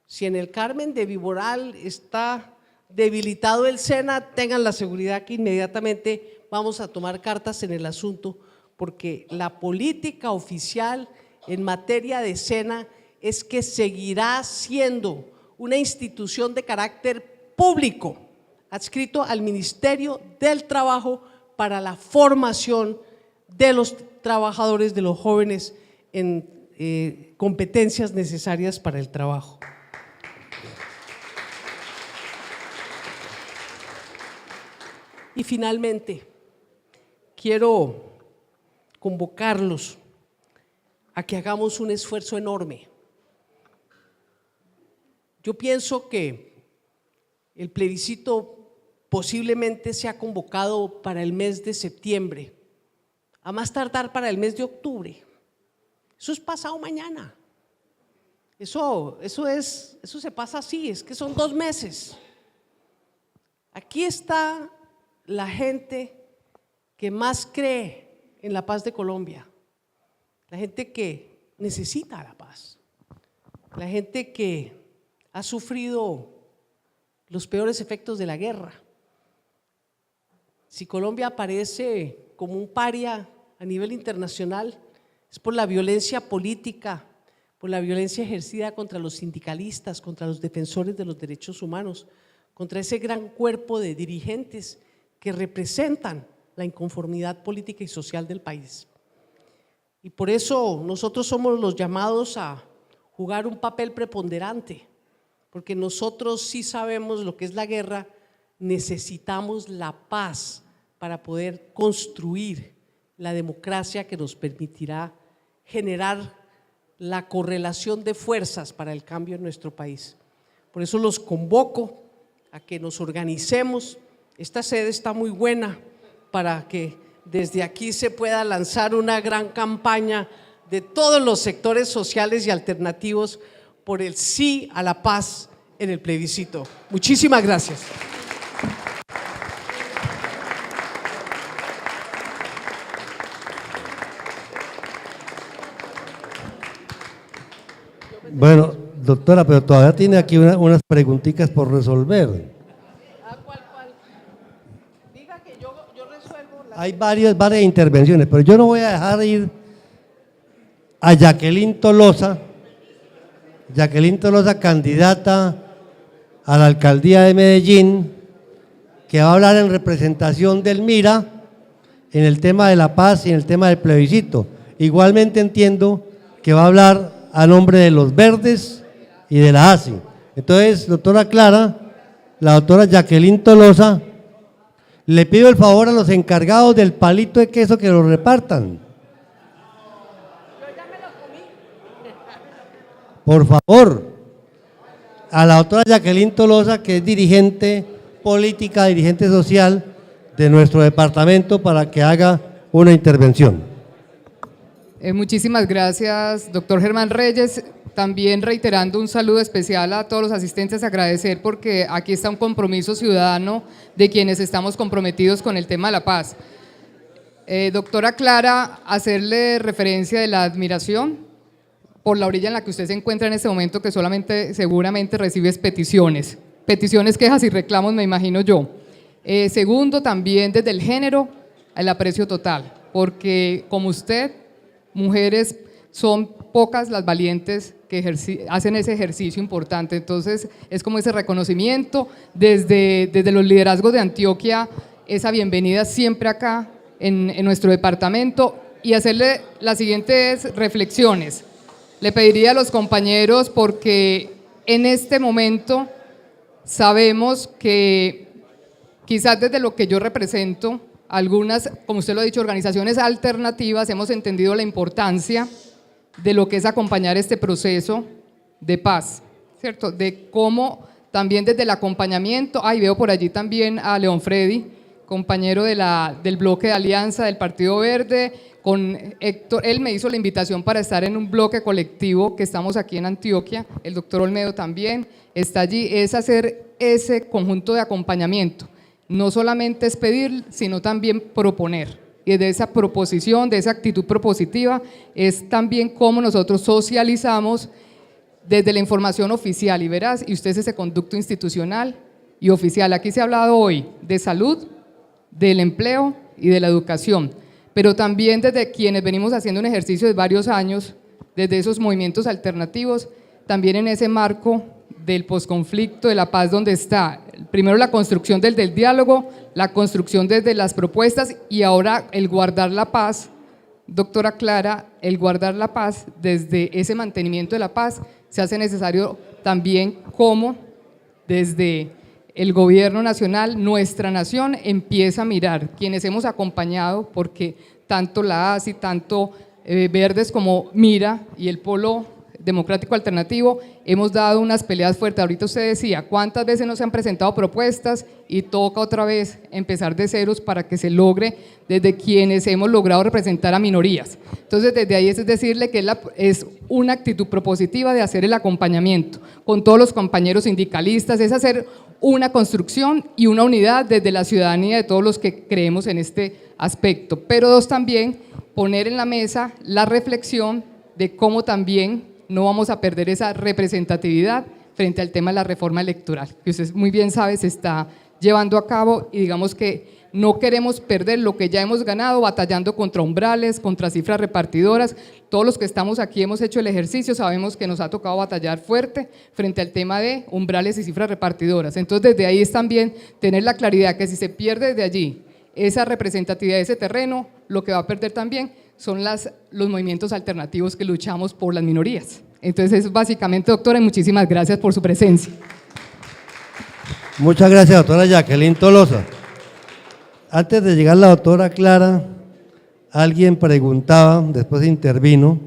Si en el Carmen de Viboral está debilitado el SENA, tengan la seguridad que inmediatamente vamos a tomar cartas en el asunto, porque la política oficial en materia de SENA es que seguirá siendo una institución de carácter público, adscrito al Ministerio del Trabajo para la formación de los trabajadores, de los jóvenes en competencias necesarias para el trabajo. Y finalmente, quiero convocarlos a que hagamos un esfuerzo enorme. Yo pienso que el plebiscito posiblemente sea convocado para el mes de septiembre, a más tardar para el mes de octubre. Eso es pasado mañana. Eso se pasa así, es que son 2 meses. Aquí está la gente que más cree en la paz de Colombia, la gente que necesita la paz, la gente que ha sufrido los peores efectos de la guerra. Si Colombia aparece como un paria a nivel internacional, es por la violencia política, por la violencia ejercida contra los sindicalistas, contra los defensores de los derechos humanos, contra ese gran cuerpo de dirigentes que representan la inconformidad política y social del país. Y por eso nosotros somos los llamados a jugar un papel preponderante, porque nosotros sí sabemos lo que es la guerra, necesitamos la paz para poder construir la democracia que nos permitirá generar la correlación de fuerzas para el cambio en nuestro país. Por eso los convoco a que nos organicemos. Esta sede está muy buena para que desde aquí se pueda lanzar una gran campaña de todos los sectores sociales y alternativos por el sí a la paz en el plebiscito. Muchísimas gracias. Bueno, doctora, pero todavía tiene aquí unas preguntitas por resolver. ¿Cuál? Diga que yo resuelvo. Hay varias intervenciones, pero yo no voy a dejar ir a Jacqueline Tolosa, candidata a la alcaldía de Medellín, que va a hablar en representación del MIRA en el tema de la paz y en el tema del plebiscito. Igualmente entiendo que va a hablar a nombre de los Verdes y de la ASI. Entonces, doctora Clara, la doctora Jacqueline Tolosa, le pido el favor a los encargados del palito de queso que lo repartan. Por favor, a la doctora Jacqueline Tolosa, que es dirigente política, dirigente social de nuestro departamento, para que haga una intervención. Muchísimas gracias, doctor Germán Reyes. También reiterando un saludo especial a todos los asistentes, agradecer porque aquí está un compromiso ciudadano de quienes estamos comprometidos con el tema de la paz. Doctora Clara, hacerle referencia de la admiración por la orilla en la que usted se encuentra en este momento, que seguramente recibes peticiones, quejas y reclamos, me imagino yo. Segundo, también desde el género, el aprecio total, porque como usted, mujeres son pocas las valientes que hacen ese ejercicio importante. Entonces es como ese reconocimiento desde los liderazgos de Antioquia, esa bienvenida siempre acá en nuestro departamento, y hacerle las siguientes reflexiones. Le pediría a los compañeros, porque en este momento sabemos que quizás desde lo que yo represento, algunas, como usted lo ha dicho, organizaciones alternativas, hemos entendido la importancia de lo que es acompañar este proceso de paz, ¿cierto? De cómo también desde el acompañamiento, veo por allí también a León Freddy, compañero del bloque de alianza del Partido Verde, con Héctor, él me hizo la invitación para estar en un bloque colectivo que estamos aquí en Antioquia, el doctor Olmedo también está allí, es hacer ese conjunto de acompañamiento. No solamente es pedir, sino también proponer. Y de esa proposición, de esa actitud propositiva, es también cómo nosotros socializamos desde la información oficial y veraz, y usted es ese conducto institucional y oficial. Aquí se ha hablado hoy de salud, del empleo y de la educación, pero también desde quienes venimos haciendo un ejercicio de varios años, desde esos movimientos alternativos, también en ese marco del posconflicto, de la paz, donde está primero la construcción del diálogo, la construcción desde las propuestas y ahora el guardar la paz. Doctora Clara, el guardar la paz, desde ese mantenimiento de la paz, se hace necesario también como desde el gobierno nacional, nuestra nación empieza a mirar, quienes hemos acompañado, porque tanto la ASI, tanto Verdes como Mira y el Polo Democrático Alternativo, hemos dado unas peleas fuertes. Ahorita usted decía, ¿cuántas veces no se han presentado propuestas? Y toca otra vez empezar de ceros para que se logre desde quienes hemos logrado representar a minorías. Entonces, desde ahí es decirle que es una actitud propositiva de hacer el acompañamiento con todos los compañeros sindicalistas, es hacer una construcción y una unidad desde la ciudadanía de todos los que creemos en este aspecto. Pero dos, también poner en la mesa la reflexión de cómo también no vamos a perder esa representatividad frente al tema de la reforma electoral, que usted muy bien sabe se está llevando a cabo, y digamos que no queremos perder lo que ya hemos ganado batallando contra umbrales, contra cifras repartidoras. Todos los que estamos aquí hemos hecho el ejercicio, sabemos que nos ha tocado batallar fuerte frente al tema de umbrales y cifras repartidoras. Entonces desde ahí es también tener la claridad que si se pierde desde allí esa representatividad de ese terreno, lo que va a perder también son los movimientos alternativos que luchamos por las minorías. Entonces, es básicamente, doctora, y muchísimas gracias por su presencia. Muchas gracias, doctora Jacqueline Tolosa. Antes de llegar la doctora Clara, alguien preguntaba, después intervino,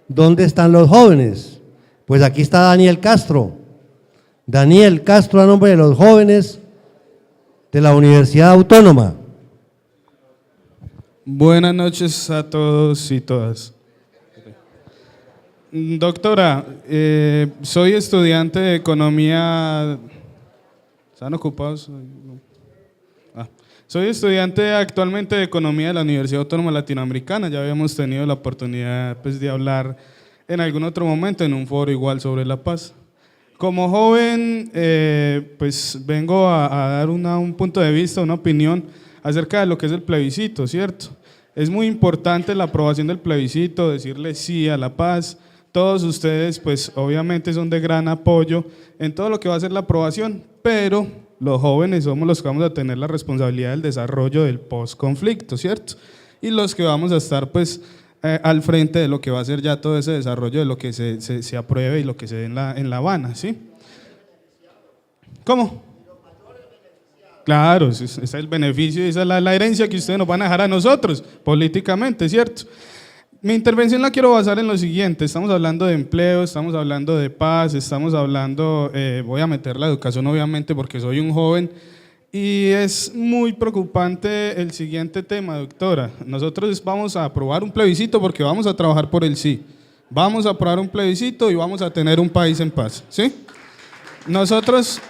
¿dónde están los jóvenes? Pues aquí está Daniel Castro. Daniel Castro, a nombre de los jóvenes de la Universidad Autónoma. Buenas noches a todos y todas. Doctora, soy estudiante de economía. ¿Están ocupados? Soy estudiante actualmente de economía de la Universidad Autónoma Latinoamericana. Ya habíamos tenido la oportunidad pues, de hablar en algún otro momento en un foro igual sobre la paz. Como joven, pues vengo a dar un punto de vista, una opinión acerca de lo que es el plebiscito, ¿cierto? Es muy importante la aprobación del plebiscito, decirle sí a la paz. Todos ustedes, pues obviamente son de gran apoyo en todo lo que va a ser la aprobación, pero los jóvenes somos los que vamos a tener la responsabilidad del desarrollo del post-conflicto, ¿cierto? Y los que vamos a estar, pues, al frente de lo que va a ser ya todo ese desarrollo de lo que se apruebe y lo que se dé en La Habana, ¿sí? ¿Cómo? Claro, ese es el beneficio y esa es la herencia que ustedes nos van a dejar a nosotros, políticamente, ¿cierto? Mi intervención la quiero basar en lo siguiente: estamos hablando de empleo, estamos hablando de paz, estamos hablando, voy a meter la educación obviamente porque soy un joven, y es muy preocupante el siguiente tema, doctora. Nosotros vamos a aprobar un plebiscito porque vamos a trabajar por el sí. Vamos a aprobar un plebiscito y vamos a tener un país en paz, ¿sí? Nosotros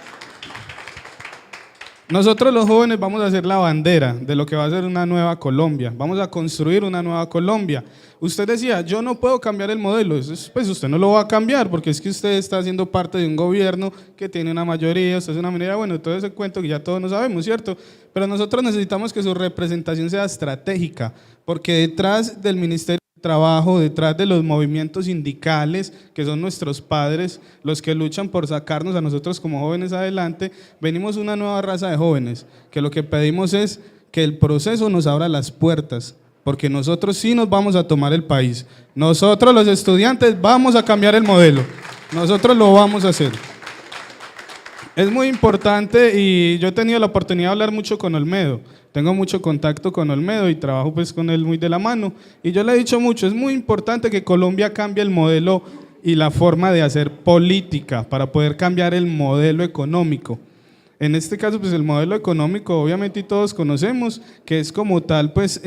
los jóvenes vamos a hacer la bandera de lo que va a ser una nueva Colombia, vamos a construir una nueva Colombia. Usted decía, yo no puedo cambiar el modelo, pues usted no lo va a cambiar porque es que usted está haciendo parte de un gobierno que tiene una mayoría, usted es una minoría, bueno, todo ese cuento que ya todos no sabemos, ¿cierto? Pero nosotros necesitamos que su representación sea estratégica, porque detrás del Ministerio de Trabajo, detrás de los movimientos sindicales, que son nuestros padres, los que luchan por sacarnos a nosotros como jóvenes adelante, venimos una nueva raza de jóvenes, que lo que pedimos es que el proceso nos abra las puertas, porque nosotros sí nos vamos a tomar el país. Nosotros los estudiantes vamos a cambiar el modelo, nosotros lo vamos a hacer. Es muy importante y yo he tenido la oportunidad de hablar mucho con Olmedo, tengo mucho contacto con Olmedo y trabajo pues con él muy de la mano, y yo le he dicho mucho, es muy importante que Colombia cambie el modelo y la forma de hacer política para poder cambiar el modelo económico. En este caso, pues el modelo económico, obviamente todos conocemos, que es como tal, pues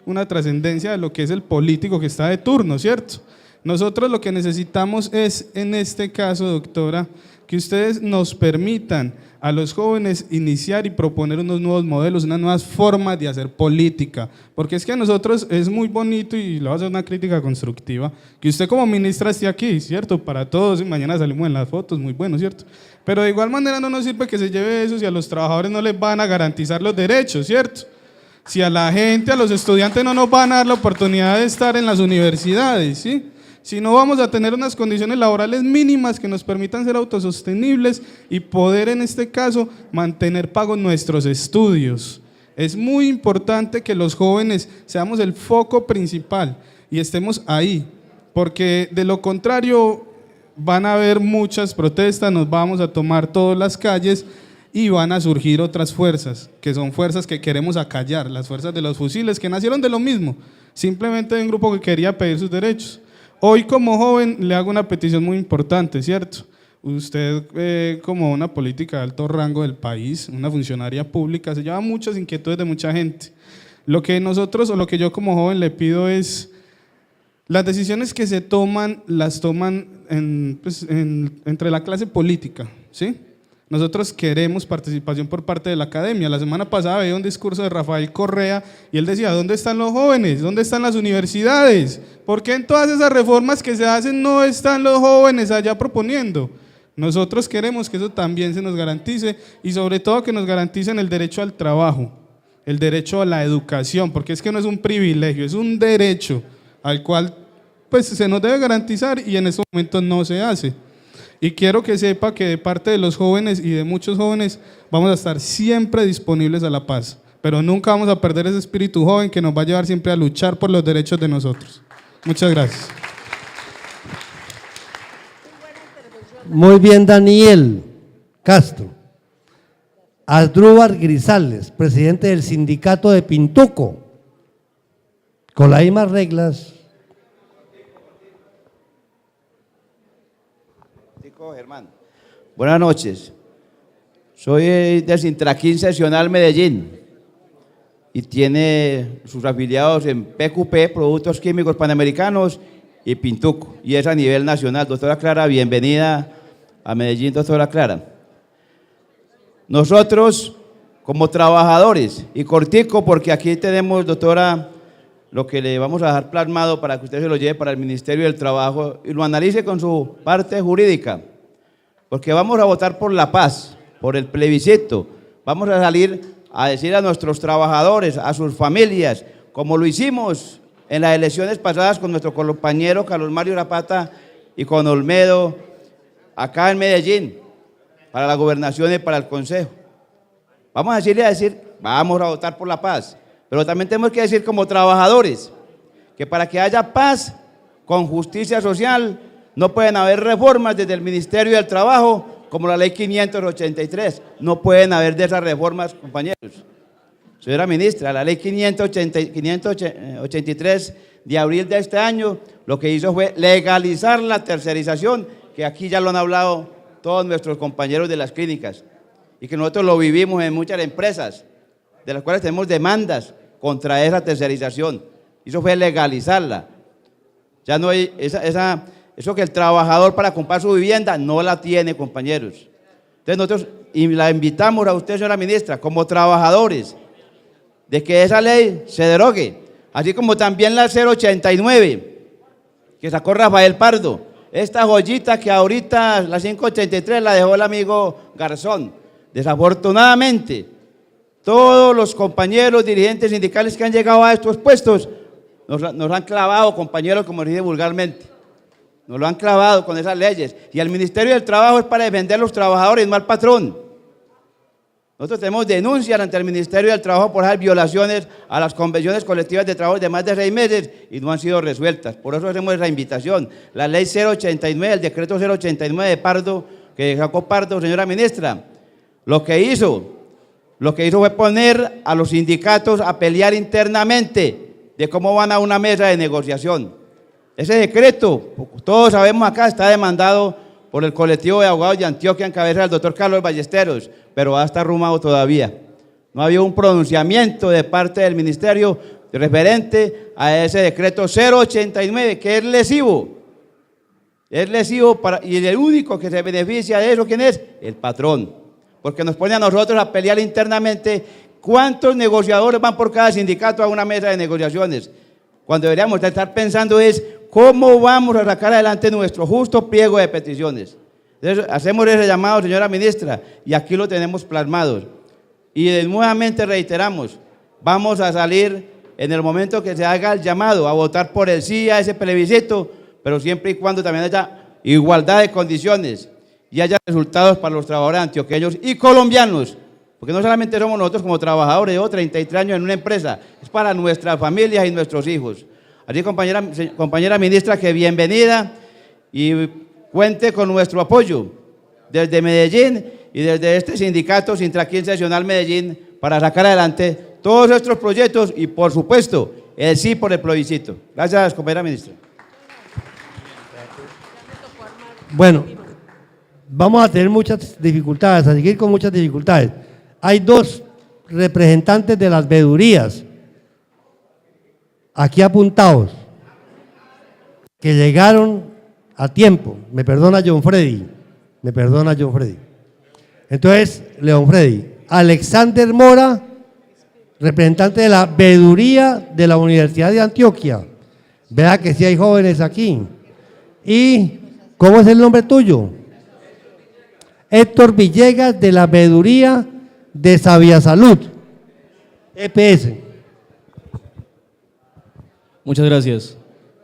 una trascendencia de lo que es el político que está de turno, ¿cierto? Nosotros lo que necesitamos es, en este caso, doctora, que ustedes nos permitan a los jóvenes iniciar y proponer unos nuevos modelos, unas nuevas formas de hacer política, porque es que a nosotros es muy bonito, y le voy a hacer una crítica constructiva, que usted como ministra esté aquí, ¿cierto? Para todos, y mañana salimos en las fotos, muy bueno, ¿cierto? Pero de igual manera no nos sirve que se lleve eso si a los trabajadores no les van a garantizar los derechos, ¿cierto? Si a la gente, a los estudiantes no nos van a dar la oportunidad de estar en las universidades, ¿sí? Si no vamos a tener unas condiciones laborales mínimas que nos permitan ser autosostenibles y poder, en este caso, mantener pagos nuestros estudios. Es muy importante que los jóvenes seamos el foco principal y estemos ahí, porque de lo contrario van a haber muchas protestas, nos vamos a tomar todas las calles y van a surgir otras fuerzas, que son fuerzas que queremos acallar, las fuerzas de los fusiles, que nacieron de lo mismo, simplemente de un grupo que quería pedir sus derechos. Hoy como joven le hago una petición muy importante, ¿cierto? Usted como una política de alto rango del país, una funcionaria pública, se lleva muchas inquietudes de mucha gente. Lo que nosotros, o lo que yo como joven le pido es, las decisiones que se toman, las toman entre la clase política, ¿sí? Nosotros queremos participación por parte de la academia. La semana pasada veía un discurso de Rafael Correa y él decía, ¿dónde están los jóvenes? ¿Dónde están las universidades? ¿Por qué en todas esas reformas que se hacen no están los jóvenes allá proponiendo? Nosotros queremos que eso también se nos garantice y sobre todo que nos garanticen el derecho al trabajo, el derecho a la educación, porque es que no es un privilegio, es un derecho al cual pues se nos debe garantizar y en estos momentos no se hace. Y quiero que sepa que de parte de los jóvenes y de muchos jóvenes vamos a estar siempre disponibles a la paz, pero nunca vamos a perder ese espíritu joven que nos va a llevar siempre a luchar por los derechos de nosotros. Muchas gracias. Muy bien, Daniel Castro. Asdrúbal Grisales, presidente del sindicato de Pintuco, con las mismas reglas Francisco Germán. Buenas noches. Soy del Sintraquín Seccional Medellín y tiene sus afiliados en PQP, Productos Químicos Panamericanos, y Pintuco, y es a nivel nacional. Doctora Clara, bienvenida a Medellín, doctora Clara. Nosotros, como trabajadores, y cortico, porque aquí tenemos, doctora, lo que le vamos a dejar plasmado para que usted se lo lleve para el Ministerio del Trabajo y lo analice con su parte jurídica, porque vamos a votar por la paz, por el plebiscito, vamos a salir a decir a nuestros trabajadores, a sus familias, como lo hicimos en las elecciones pasadas con nuestro compañero Carlos Mario Zapata y con Olmedo, acá en Medellín, para la gobernación y para el consejo. Vamos a decir, vamos a votar por la paz, pero también tenemos que decir como trabajadores, que para que haya paz con justicia social, no pueden haber reformas desde el Ministerio del Trabajo, como la Ley 583, no pueden haber de esas reformas, compañeros. Señora ministra, la Ley 583 de abril de este año, lo que hizo fue legalizar la tercerización, que aquí ya lo han hablado todos nuestros compañeros de las clínicas, y que nosotros lo vivimos en muchas empresas, de las cuales tenemos demandas contra esa tercerización. Eso fue legalizarla. Ya no hay eso que el trabajador para comprar su vivienda no la tiene, compañeros. Entonces nosotros la invitamos a usted, señora ministra, como trabajadores, de que esa ley se derogue, así como también la 089, que sacó Rafael Pardo, esta joyita que ahorita, la 583, la dejó el amigo Garzón. Desafortunadamente, todos los compañeros dirigentes sindicales que han llegado a estos puestos nos han clavado, compañeros, como dice vulgarmente, nos lo han clavado con esas leyes, y el Ministerio del Trabajo es para defender a los trabajadores, no al patrón. Nosotros tenemos denuncias ante el Ministerio del Trabajo por esas violaciones a las convenciones colectivas de trabajo de más de 6 meses y no han sido resueltas. Por eso hacemos esa invitación. La ley 089, el decreto 089 de Pardo, que sacó Pardo, señora ministra, lo que hizo fue poner a los sindicatos a pelear internamente de cómo van a una mesa de negociación. Ese decreto, todos sabemos acá, está demandado por el colectivo de abogados de Antioquia en cabeza del doctor Carlos Ballesteros, pero va a estar arrumado todavía. No ha habido un pronunciamiento de parte del ministerio referente a ese decreto 089, que es lesivo. Es lesivo y el único que se beneficia de eso, ¿quién es? El patrón. Porque nos pone a nosotros a pelear internamente cuántos negociadores van por cada sindicato a una mesa de negociaciones. Cuando deberíamos estar pensando es cómo vamos a sacar adelante nuestro justo pliego de peticiones. Entonces, hacemos ese llamado, señora ministra, y aquí lo tenemos plasmado. Y nuevamente reiteramos, vamos a salir en el momento que se haga el llamado a votar por el sí a ese plebiscito, pero siempre y cuando también haya igualdad de condiciones y haya resultados para los trabajadores antioqueños y colombianos, porque no solamente somos nosotros como trabajadores, llevo 33 años en una empresa, es para nuestras familias y nuestros hijos. Así, compañera ministra, que bienvenida y cuente con nuestro apoyo desde Medellín y desde este sindicato Sintraquín Seccional Medellín para sacar adelante todos nuestros proyectos y, por supuesto, el sí por el plebiscito. Gracias, compañera ministra. Bueno, vamos a tener muchas dificultades, a seguir con muchas dificultades. Hay dos representantes de las veedurías aquí apuntados que llegaron a tiempo. Me perdona John Freddy. Entonces, León Freddy, Alexander Mora, representante de la veeduría de la Universidad de Antioquia. Vea que sí hay jóvenes aquí. ¿Y cómo es el nombre tuyo? Héctor Villegas, de la veeduría de Sabia Salud, EPS. Muchas gracias.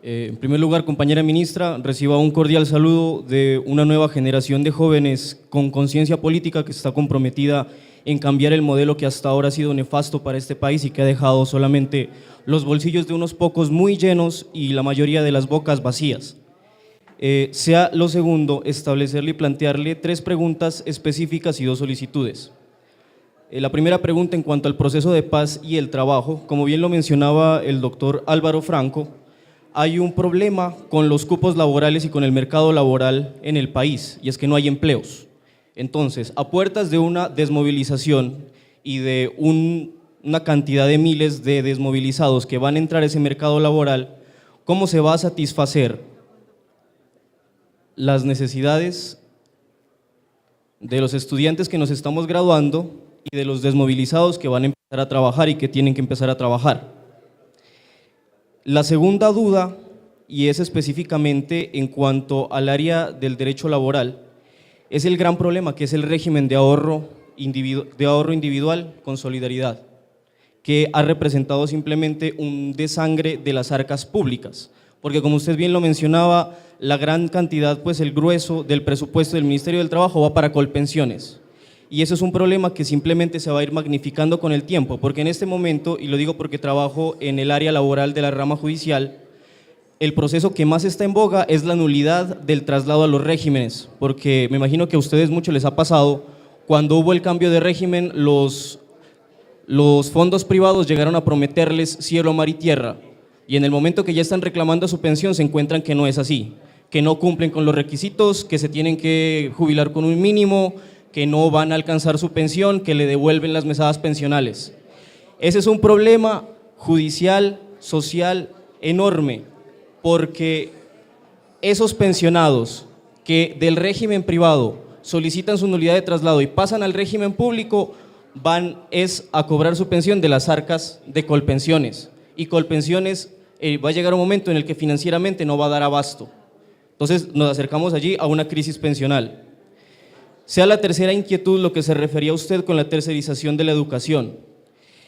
En primer lugar, compañera ministra, reciba un cordial saludo de una nueva generación de jóvenes con conciencia política que está comprometida en cambiar el modelo que hasta ahora ha sido nefasto para este país y que ha dejado solamente los bolsillos de unos pocos muy llenos y la mayoría de las bocas vacías. Sea lo segundo, establecerle y plantearle 3 preguntas específicas y 2 solicitudes. La primera pregunta en cuanto al proceso de paz y el trabajo, como bien lo mencionaba el doctor Álvaro Franco, hay un problema con los cupos laborales y con el mercado laboral en el país, y es que no hay empleos. Entonces, a puertas de una desmovilización y de una cantidad de miles de desmovilizados que van a entrar a ese mercado laboral, ¿cómo se va a satisfacer las necesidades de los estudiantes que nos estamos graduando y de los desmovilizados que van a empezar a trabajar y que tienen que empezar a trabajar? La segunda duda, y es específicamente en cuanto al área del derecho laboral, es el gran problema que es el régimen de ahorro individual con solidaridad, que ha representado simplemente un desangre de las arcas públicas, porque como usted bien lo mencionaba, la gran cantidad, pues el grueso del presupuesto del Ministerio del Trabajo va para colpensiones. Y eso es un problema que simplemente se va a ir magnificando con el tiempo, porque en este momento, y lo digo porque trabajo en el área laboral de la rama judicial, el proceso que más está en boga es la nulidad del traslado a los regímenes, porque me imagino que a ustedes mucho les ha pasado, cuando hubo el cambio de régimen, los fondos privados llegaron a prometerles cielo, mar y tierra, y en el momento que ya están reclamando su pensión se encuentran que no es así, que no cumplen con los requisitos, que se tienen que jubilar con un mínimo, que no van a alcanzar su pensión, que le devuelven las mesadas pensionales. Ese es un problema judicial, social, enorme, porque esos pensionados que del régimen privado solicitan su nulidad de traslado y pasan al régimen público, van a cobrar su pensión de las arcas de Colpensiones, y Colpensiones va a llegar un momento en el que financieramente no va a dar abasto. Entonces nos acercamos allí a una crisis pensional. Sea la tercera inquietud lo que se refería usted con la tercerización de la educación,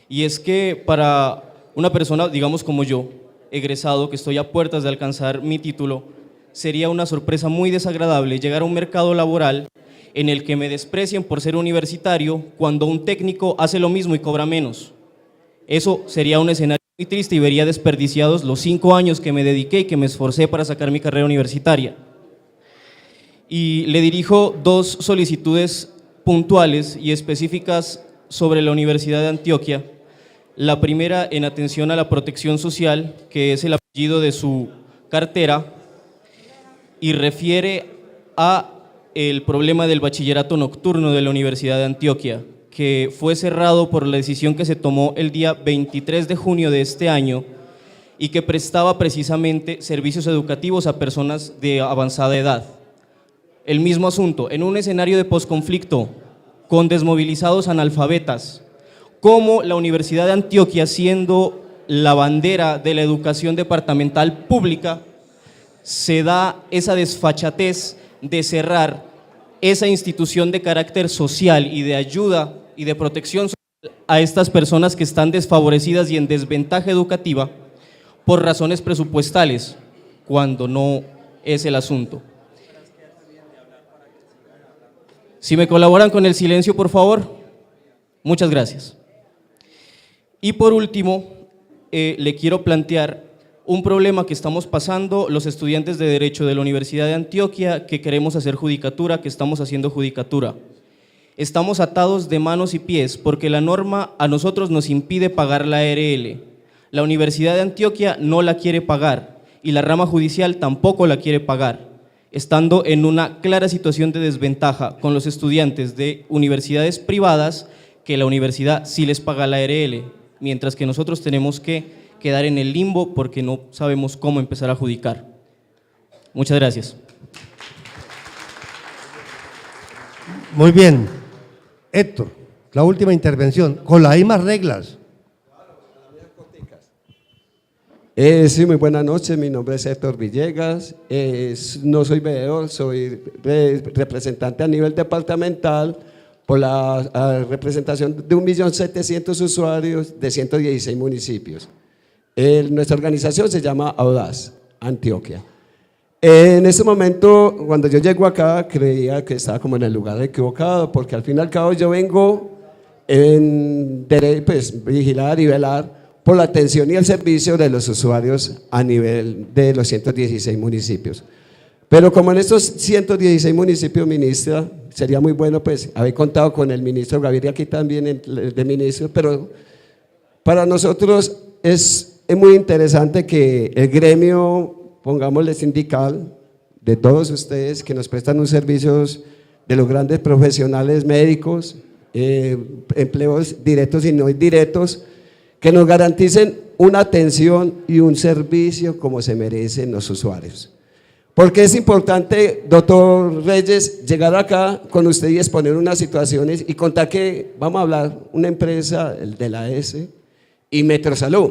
y es que para una persona, digamos como yo, egresado, que estoy a puertas de alcanzar mi título, sería una sorpresa muy desagradable llegar a un mercado laboral en el que me desprecien por ser universitario cuando un técnico hace lo mismo y cobra menos. Eso sería un escenario muy triste y vería desperdiciados los 5 años que me dediqué y que me esforcé para sacar mi carrera universitaria. Y le dirijo 2 solicitudes puntuales y específicas sobre la Universidad de Antioquia. La primera en atención a la protección social, que es el apellido de su cartera, y refiere a el problema del bachillerato nocturno de la Universidad de Antioquia, que fue cerrado por la decisión que se tomó el día 23 de junio de este año y que prestaba precisamente servicios educativos a personas de avanzada edad. El mismo asunto, en un escenario de posconflicto, con desmovilizados analfabetas, cómo la Universidad de Antioquia, siendo la bandera de la educación departamental pública, se da esa desfachatez de cerrar esa institución de carácter social y de ayuda y de protección social a estas personas que están desfavorecidas y en desventaja educativa por razones presupuestales, cuando no es el asunto. Si me colaboran con el silencio, por favor. Muchas gracias. Y por último, le quiero plantear un problema que estamos pasando los estudiantes de Derecho de la Universidad de Antioquia, que queremos hacer judicatura, que estamos haciendo judicatura. Estamos atados de manos y pies porque la norma a nosotros nos impide pagar la ARL. La Universidad de Antioquia no la quiere pagar y la rama judicial tampoco la quiere pagar, estando en una clara situación de desventaja con los estudiantes de universidades privadas, que la universidad sí les paga la ARL, mientras que nosotros tenemos que quedar en el limbo porque no sabemos cómo empezar a adjudicar. Muchas gracias. Muy bien. Héctor, la última intervención, con las mismas reglas. Sí, muy buenas noches, mi nombre es Héctor Villegas, no soy veedor, soy representante a nivel departamental por la representación de 1.700.000 usuarios de 116 municipios. Nuestra organización se llama Audaz, Antioquia. En ese momento, cuando yo llego acá, creía que estaba como en el lugar equivocado, porque al fin y al cabo yo vengo en vigilar y velar por la atención y el servicio de los usuarios a nivel de los 116 municipios. Pero como en estos 116 municipios, ministra, sería muy bueno pues haber contado con el ministro Gaviria aquí también de ministro, pero para nosotros es es muy interesante que el gremio, pongámosle sindical, de todos ustedes que nos prestan un servicios de los grandes profesionales médicos, empleos directos y no indirectos, que nos garanticen una atención y un servicio como se merecen los usuarios. Porque es importante, doctor Reyes, llegar acá con usted y exponer unas situaciones y contar que, vamos a hablar, una empresa, el de la S y Metrosalud,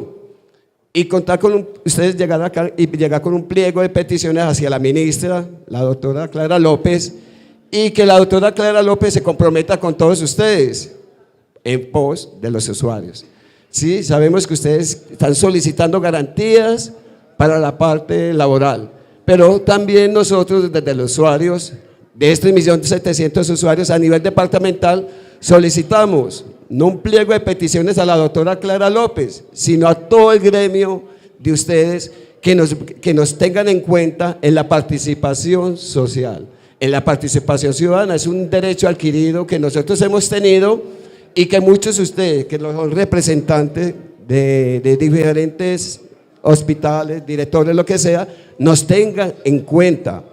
y contar con ustedes llegar acá y llegar con un pliego de peticiones hacia la ministra, la doctora Clara López, y que la doctora Clara López se comprometa con todos ustedes en pos de los usuarios. Sí, sabemos que ustedes están solicitando garantías para la parte laboral, pero también nosotros desde los usuarios, de estos 1.700.000 usuarios a nivel departamental, solicitamos no un pliego de peticiones a la doctora Clara López, sino a todo el gremio de ustedes que nos tengan en cuenta en la participación social. En la participación ciudadana es un derecho adquirido que nosotros hemos tenido y que muchos de ustedes, que son representantes de diferentes hospitales, directores, lo que sea, nos tengan en cuenta.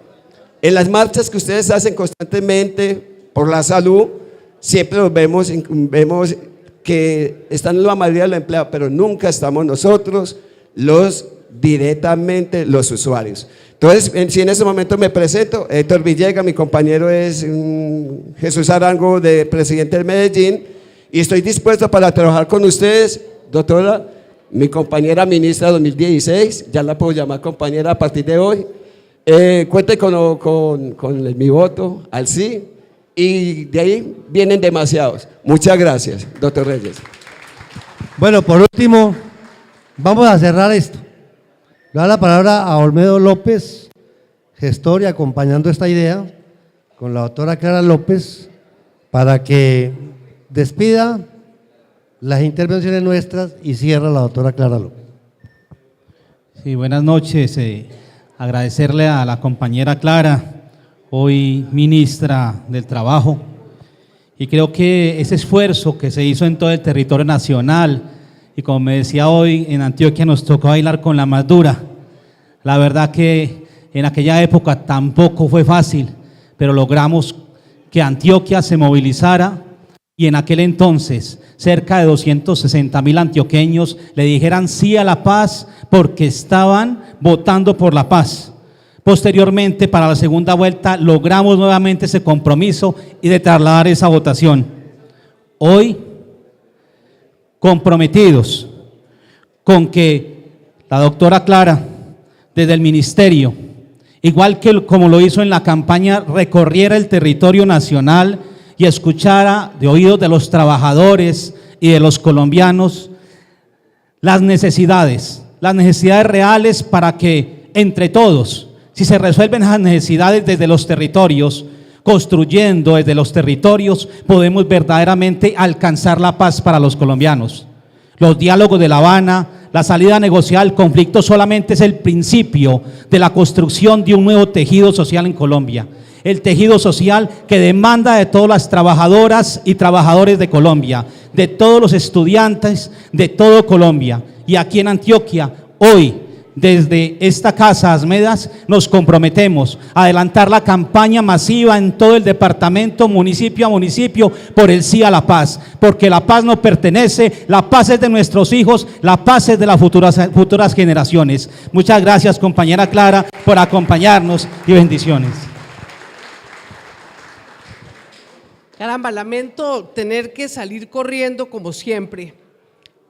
En las marchas que ustedes hacen constantemente por la salud, siempre los vemos que están la mayoría de los empleados, pero nunca estamos nosotros, directamente los usuarios. Entonces, si en ese momento me presento, Héctor Villegas, mi compañero es Jesús Arango, presidente del Medellín, y estoy dispuesto para trabajar con ustedes, doctora, mi compañera ministra 2016, ya la puedo llamar compañera a partir de hoy. Cuente con mi voto al sí, y de ahí vienen demasiados. Muchas gracias, doctor Reyes. Bueno, por último, vamos a cerrar esto. Le doy la palabra a Olmedo López, gestor y acompañando esta idea con la doctora Clara López, para que despida las intervenciones nuestras y cierra la doctora Clara López. Sí, buenas noches. Agradecerle a la compañera Clara, hoy ministra del Trabajo, y creo que ese esfuerzo que se hizo en todo el territorio nacional, y como me decía hoy, en Antioquia nos tocó bailar con la más dura. La verdad que en aquella época tampoco fue fácil, pero logramos que Antioquia se movilizara y en aquel entonces cerca de 260.000 antioqueños le dijeran sí a la paz porque estaban votando por la paz. Posteriormente, para la segunda vuelta, logramos nuevamente ese compromiso y de trasladar esa votación. Hoy, comprometidos con que la doctora Clara, desde el ministerio, igual que como lo hizo en la campaña, recorriera el territorio nacional y escuchara de oídos de los trabajadores y de los colombianos las necesidades reales para que entre todos, si se resuelven las necesidades desde los territorios, construyendo desde los territorios, podemos verdaderamente alcanzar la paz para los colombianos. Los diálogos de La Habana, la salida negociada al conflicto solamente es el principio de la construcción de un nuevo tejido social en Colombia. El tejido social que demanda de todas las trabajadoras y trabajadores de Colombia, de todos los estudiantes de todo Colombia. Y aquí en Antioquia, hoy, desde esta casa Asmedas, nos comprometemos a adelantar la campaña masiva en todo el departamento, municipio a municipio, por el sí a la paz, porque la paz no pertenece, la paz es de nuestros hijos, la paz es de las futuras generaciones. Muchas gracias, compañera Clara, por acompañarnos y bendiciones. Caramba, lamento tener que salir corriendo como siempre,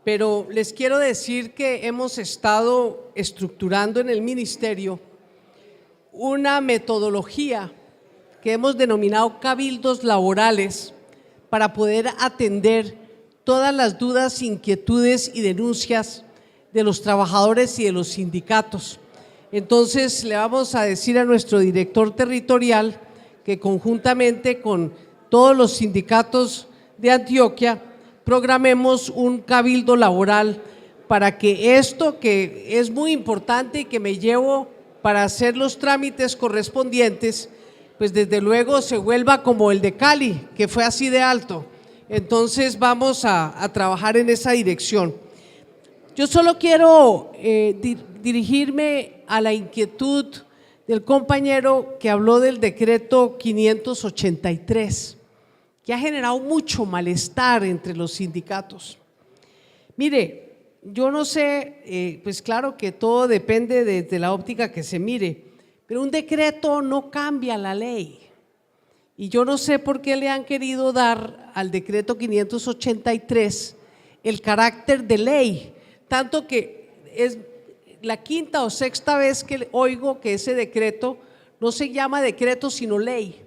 pero les quiero decir que hemos estado estructurando en el ministerio una metodología que hemos denominado cabildos laborales para poder atender todas las dudas, inquietudes y denuncias de los trabajadores y de los sindicatos. Entonces le vamos a decir a nuestro director territorial que conjuntamente con todos los sindicatos de Antioquia programemos un cabildo laboral para que esto, que es muy importante y que me llevo para hacer los trámites correspondientes, pues desde luego se vuelva como el de Cali, que fue así de alto. Entonces vamos a trabajar en esa dirección. Yo solo quiero dirigirme a la inquietud del compañero que habló del decreto 583, que ha generado mucho malestar entre los sindicatos. Mire, yo no sé, pues claro que todo depende de la óptica que se mire, pero un decreto no cambia la ley. Y yo no sé por qué le han querido dar al decreto 583 el carácter de ley, tanto que es la quinta o sexta vez que oigo que ese decreto no se llama decreto sino ley.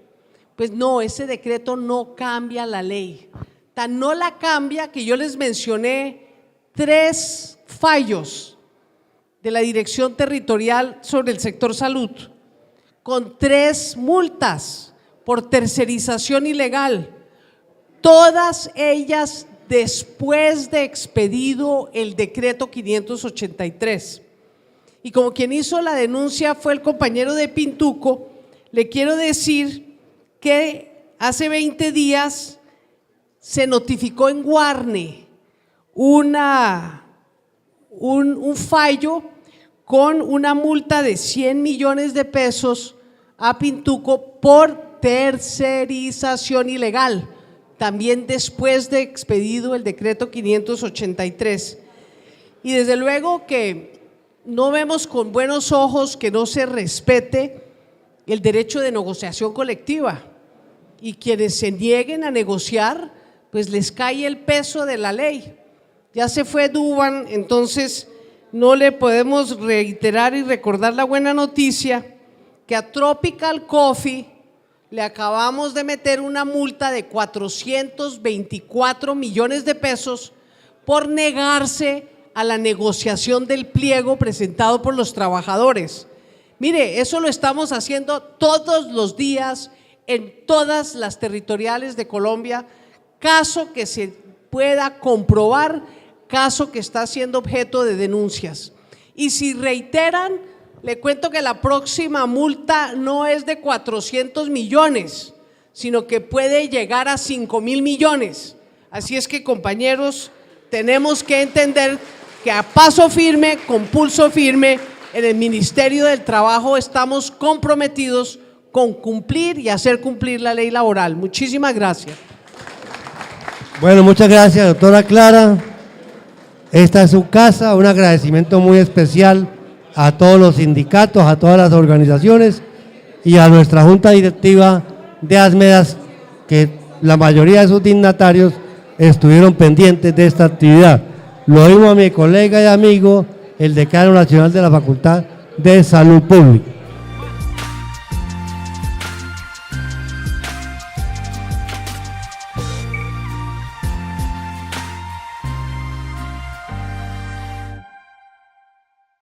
Pues no, ese decreto no cambia la ley. Tan no la cambia que yo les mencioné 3 fallos de la Dirección Territorial sobre el sector salud, con 3 multas por tercerización ilegal, todas ellas después de expedido el decreto 583. Y como quien hizo la denuncia fue el compañero de Pintuco, le quiero decir que hace 20 días se notificó en Guarne un fallo con una multa de 100 millones de pesos a Pintuco por tercerización ilegal, también después de expedido el decreto 583. Y desde luego que no vemos con buenos ojos que no se respete el derecho de negociación colectiva, y quienes se nieguen a negociar, pues les cae el peso de la ley. Ya se fue Duban, entonces no le podemos reiterar y recordar la buena noticia que a Tropical Coffee le acabamos de meter una multa de 424 millones de pesos por negarse a la negociación del pliego presentado por los trabajadores. Mire, eso lo estamos haciendo todos los días en todas las territoriales de Colombia, caso que se pueda comprobar, caso que está siendo objeto de denuncias. Y si reiteran, le cuento que la próxima multa no es de 400 millones, sino que puede llegar a 5.000 millones. Así es que, compañeros, tenemos que entender que a paso firme, con pulso firme, en el Ministerio del Trabajo estamos comprometidos con cumplir y hacer cumplir la ley laboral. Muchísimas gracias. Bueno, muchas gracias, doctora Clara. Esta es su casa, un agradecimiento muy especial a todos los sindicatos, a todas las organizaciones y a nuestra junta directiva de Asmedas, que la mayoría de sus dignatarios estuvieron pendientes de esta actividad. Lo mismo a mi colega y amigo, el decano nacional de la Facultad de Salud Pública.